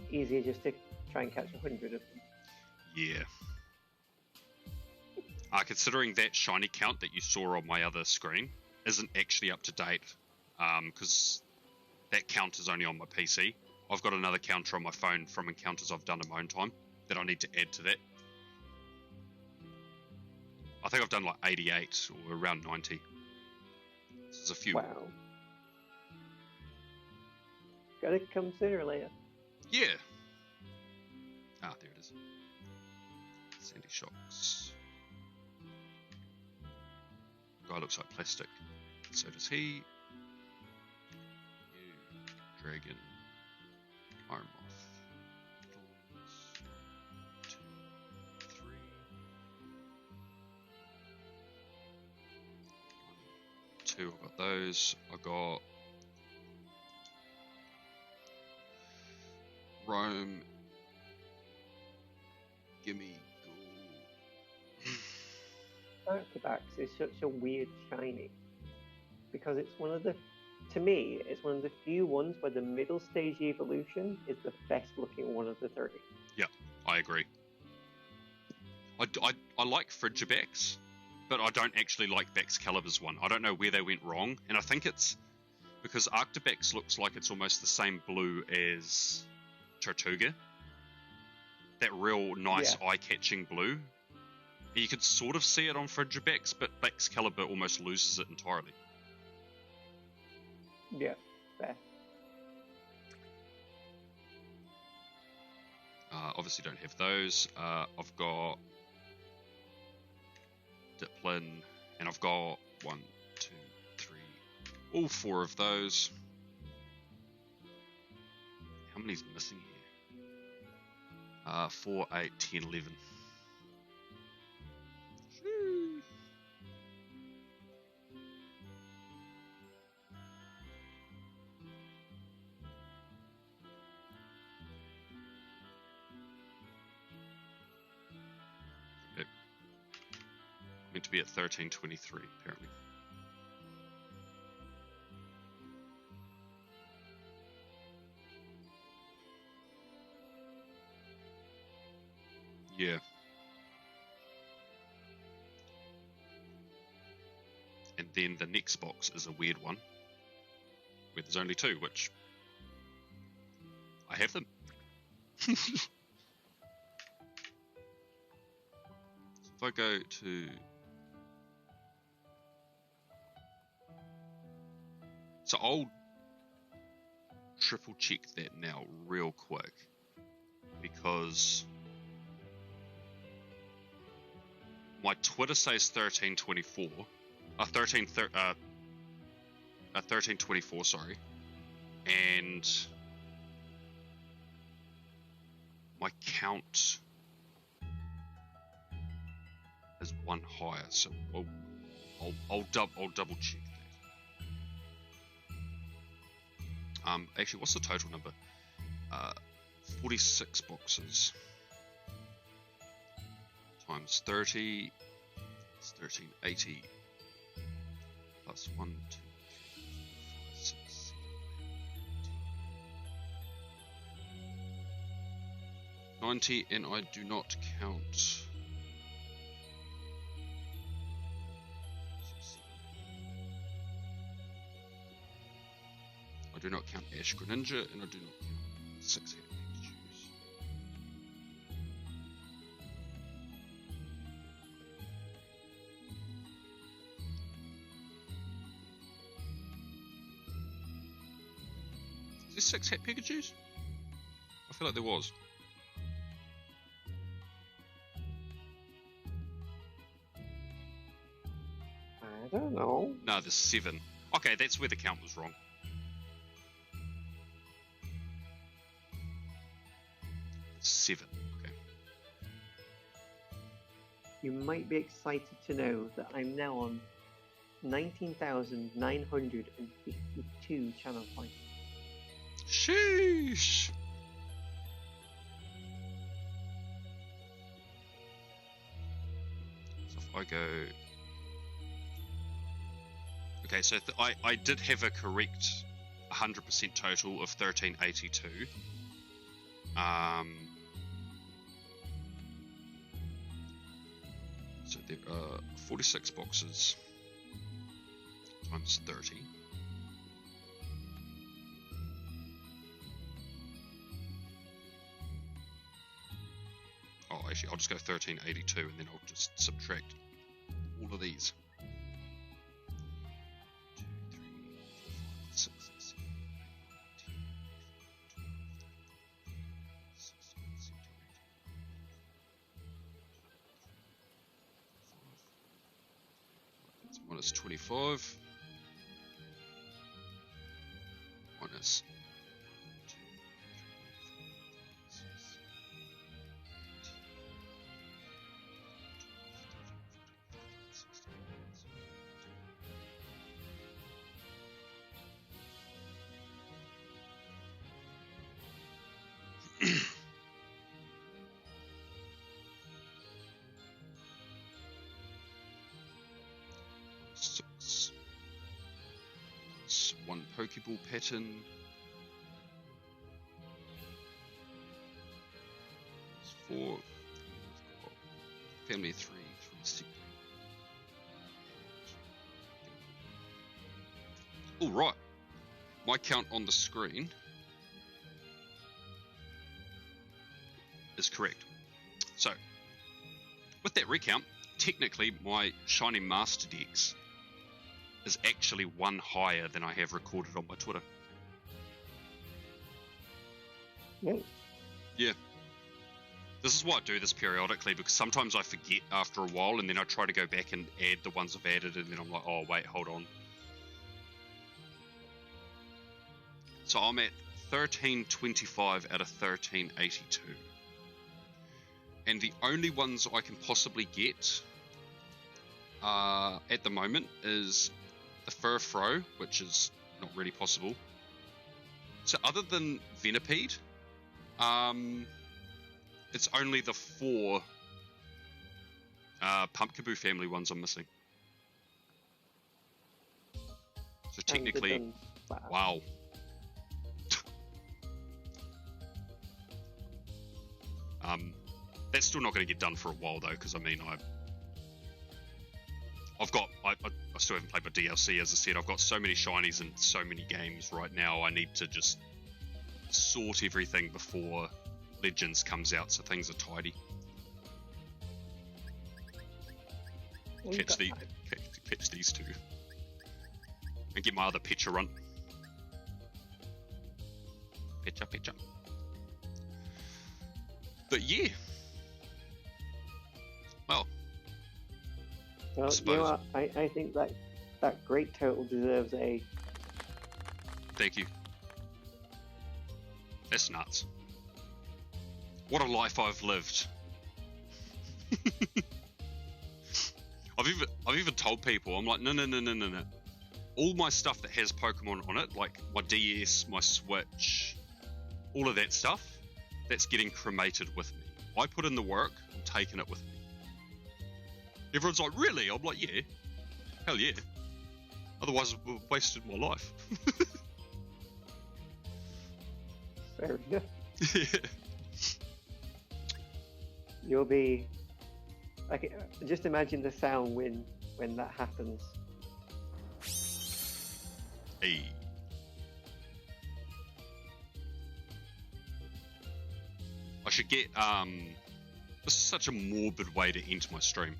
Easier just to try and catch 100 of them. Yeah. Considering that shiny count that you saw on my other screen isn't actually up to date, because that count is only on my PC. I've got another counter on my phone from encounters I've done in my own time that I need to add to that. I think I've done like 88 or around 90. There's a few. Wow. Gotta come sooner or later. Yeah. Ah, there it is. Sandy Shocks. Guy looks like plastic. So does he. You, Dragon. Iron Moth. Thorns. 2, 3. 2, I got those. I got Rome. Gimme go. Arctibax is such a weird shiny because it's one of the, to me, it's one of the few ones where the middle stage evolution is the best looking one of the 30. Yeah, I agree. I like Frigibax, but I don't actually like Baxcalibur's one. I don't know where they went wrong, and I think it's because Arctibax looks like it's almost the same blue as Tortuga. That real nice eye-catching blue. You could sort of see it on Frigibax, but Baxcalibur almost loses it entirely. Yeah, fair. Obviously don't have those. I've got Diplin, and I've got 1, 2, 3, all 4 of those. How many's missing here? 4, 8, 10, 11. Meant to be at 13:23 apparently. Yeah. And then the next box is a weird one. where there's only 2, which I have them. So if I go to... So I'll triple check that now real quick, because my Twitter says 1324, 1324, sorry, and my count is 1 higher, so I'll double check that. Actually, what's the total number? 46 boxes times 30 is 1380 plus 1, 2, 3, 4, 5, 6, 7, 8, 90, and I do not count. I do not count Ash Greninja, and I do not count 6 Happy Pikachu's. Is there 6 Happy Pikachu's? I feel like there was. I don't know. No, there's 7. Okay, that's where the count was wrong. Seven. Okay. You might be excited to know that I'm now on 19,952 channel points. Sheesh. So if I go... Okay, so I did have a correct 100% total of 1382. So there are 46 boxes times 30. Oh, actually, I'll just go 1382 and then I'll just subtract all of these. 2, 3, 4, 5, 6, 7, 8, 9, 10, 11, 12, 13, 14, 15, 16, 17, 18, 19, 20, 21, 22, 23, 24, 25. That's -25. Minus 6. It's 1 Pokeball pattern. It's 4. We've got family of 3, 3 secret. All right. My count on the screen is correct. So, with that recount, technically my Shiny Master Dex is actually 1 higher than I have recorded on my Twitter. Yeah. This is why I do this periodically, because sometimes I forget after a while, and then I try to go back and add the ones I've added, and then I'm like, oh wait, hold on. So I'm at 1325 out of 1382. And the only ones I can possibly get at the moment is the Furfrou, which is not really possible. So other than Venipede, it's only the 4 Pumpkaboo family ones I'm missing. So technically, wow. That's still not going to get done for a while though, because I mean, I still haven't played my DLC. As I said, I've got so many shinies in so many games right now. I need to just sort everything before Legends comes out, so things are tidy. Well, Catch these two. And get my other picture run. Picture. But yeah. Well, you know what? I think that great turtle deserves a. Thank you. That's nuts. What a life I've lived. I've even told people, I'm like, no. All my stuff that has Pokemon on it, like my DS, my Switch, all of that stuff, that's getting cremated with me. I put in the work, I'm taking it with me. Everyone's like, really? I'm like, yeah. Hell yeah. Otherwise, I've wasted my life. Fair enough. Yeah. You'll be. Just imagine the sound when that happens. Hey. I should get this is such a morbid way to end my stream.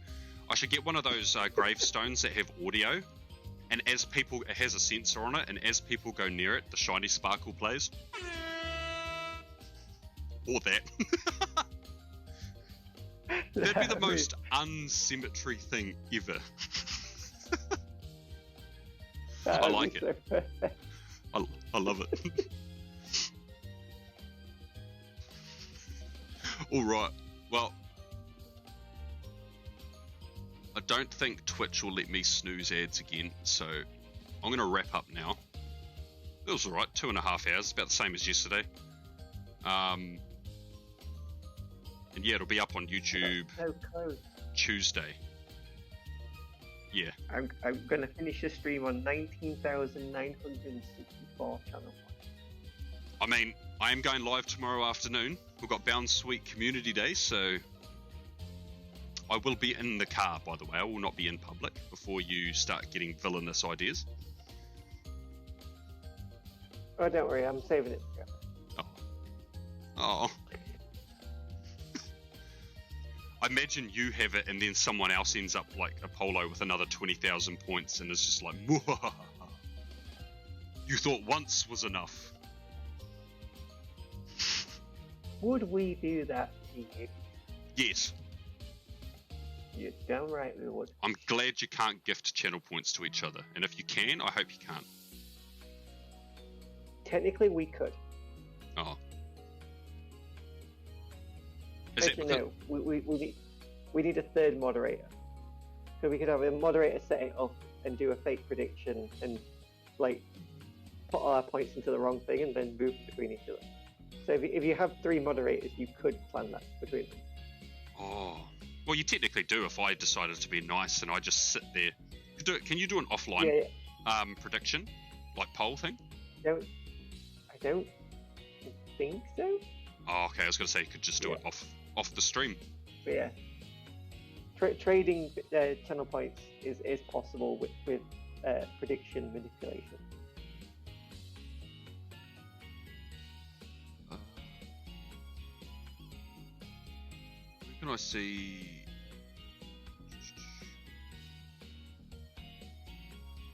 I should get one of those gravestones that have audio, and as people, it has a sensor on it, and as people go near it, the shiny sparkle plays. Or that. That'd be the most unsymmetry thing ever. I like it. So I love it. All right. Well, I don't think Twitch will let me snooze ads again, so I'm going to wrap up now. It was all right. 2.5 hours, about the same as yesterday. And yeah, it'll be up on YouTube so close. Tuesday. Yeah. I'm going to finish the stream on 19,964 channel. I mean, I am going live tomorrow afternoon. We've got Bound Sweet Community Day, so I will be in the car, by the way. I will not be in public before you start getting villainous ideas. Oh, don't worry, I'm saving it. Oh. I imagine you have it and then someone else ends up like Apollo with another 20,000 points and it's just like, Muhahaha. You thought once was enough. Would we do that to you? Yes. You're damn right we would. I'm glad you can't gift channel points to each other. And if you can, I hope you can't. Technically, we could. Oh. Is Actually, that no. We need a third moderator. So we could have a moderator set it up and do a fake prediction and like put all our points into the wrong thing and then move between each other. So if you have 3 moderators, you could plan that between them. Oh. Well, you technically do if I decided to be nice and I just sit there. Can you do an offline prediction? Like poll thing? I don't think so. Oh, okay. I was going to say you could just do it off the stream. But yeah. Trading channel points is possible with prediction manipulation. Where can I see?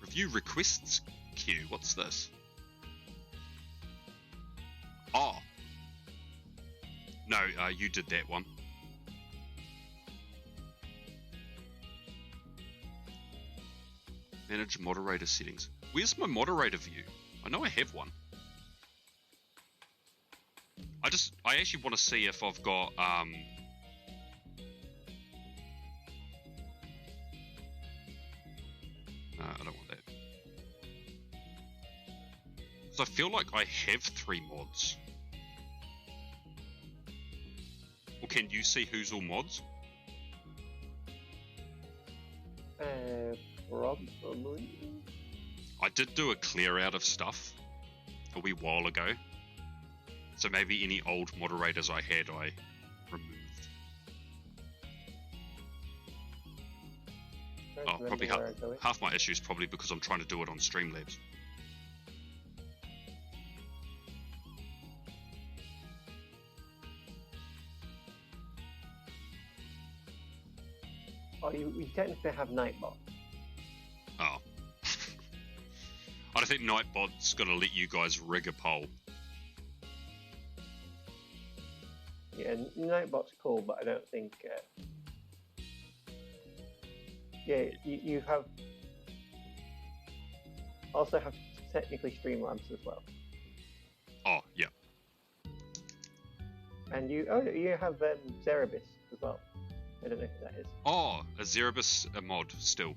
Review requests queue. What's this? Oh. No, you did that one. Manage moderator settings. Where's my moderator view? I know I have one. I actually want to see if I've got no, I don't want that. So I feel like I have 3 mods. Or can you see who's all mods? Probably. I did do a clear out of stuff a wee while ago. So maybe any old moderators I had, I removed. can't Oh, remember probably where I'm going. half my issue is probably because I'm trying to do it on Streamlabs. Oh, you technically have Nightbot. Oh. I don't think Nightbot's gonna let you guys rig a poll. Yeah, Nightbot's cool, but I don't think. Yeah, you have also have technically Streamlabs as well, Oh, yeah. and you have Zerebus as well. I don't know who that is. Oh, a Zerebus a mod still.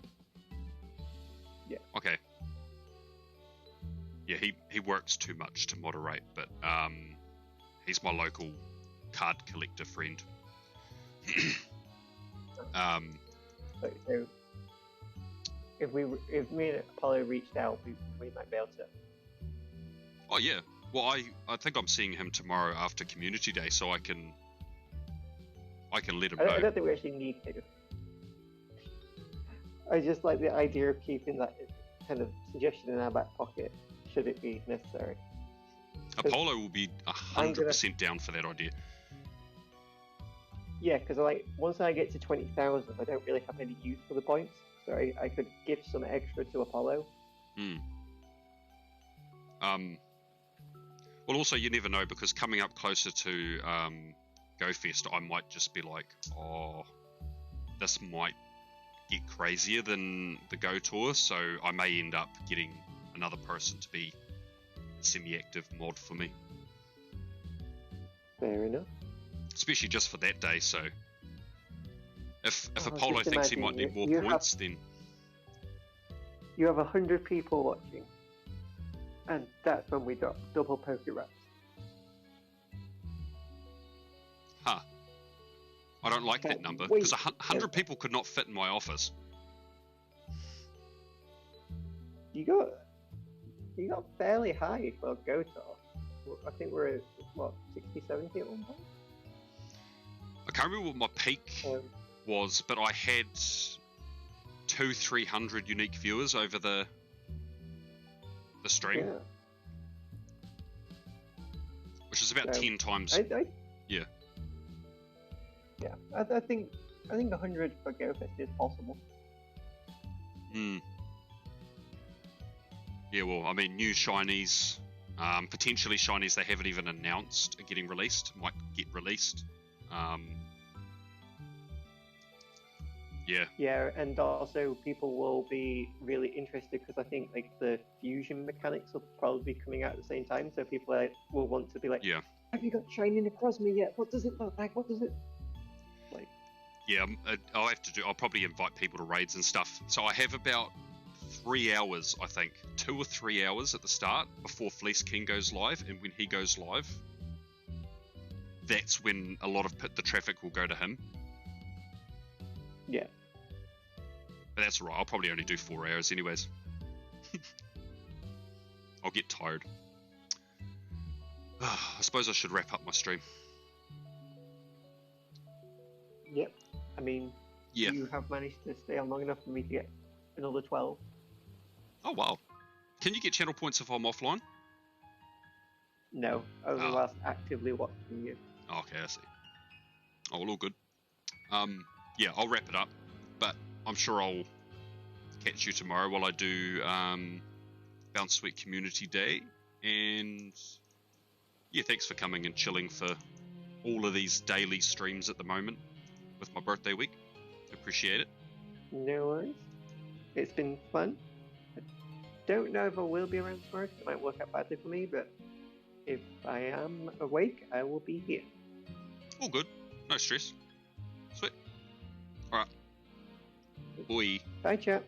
Yeah. Okay. Yeah, he works too much to moderate, but he's my local card collector friend. So if me and Apollo reached out, we might be able to. Oh yeah. Well, I think I'm seeing him tomorrow after Community Day, so I can let him know. I don't think we actually need to. I just like the idea of keeping that kind of suggestion in our back pocket, should it be necessary. Apollo will be 100% down for that idea. Yeah, because once I get to 20,000, I don't really have any use for the points, so I could give some extra to Apollo. Well, also you never know, because coming up closer to GoFest, I might just be like, oh, this might get crazier than the Go Tour, so I may end up getting another person to be a semi-active mod for me. Fair enough. Especially just for that day, so if Oh, Apollo just thinks he might imagine need more you points, then... You have 100 people watching, and that's when we drop double Poké Raps. Huh. I don't like that number, because 100 people could not fit in my office. You got fairly high for Go Tour. I think we're at, what, 60, 70 at one point? I can't remember what my peak was, but I had 200-300 unique viewers over the stream, which is about 10 times. Yeah. Yeah, I think 100 for GoFest is possible. Yeah, well, I mean, new shinies, potentially shinies they haven't even announced are getting released, might get released. Yeah. Yeah, and also people will be really interested because I think the fusion mechanics will probably be coming out at the same time, so people will want to be like, yeah. Have you got Shining across me yet? What does it look like? What does it like? Yeah, I'll probably invite people to raids and stuff. So I have about 3 hours, I think, 2 or 3 hours at the start before Fleece King goes live, and when he goes live, that's when a lot of the traffic will go to him. Yeah. But that's alright, I'll probably only do 4 hours anyways. I'll get tired. I suppose I should wrap up my stream. Yep. I mean, you have managed to stay on long enough for me to get another 12. Oh wow. Can you get channel points if I'm offline? No, only whilst actively watching you. Okay, I see. Oh, well, all good. Yeah, I'll wrap it up, but I'm sure I'll catch you tomorrow while I do Bounce Sweet Community Day, and yeah, thanks for coming and chilling for all of these daily streams at the moment with my birthday week. Appreciate it. No worries. It's been fun. I don't know if I will be around tomorrow, it might work out badly for me, but if I am awake, I will be here. All good. No stress. Sweet. Alright. Bye. Bye, chat.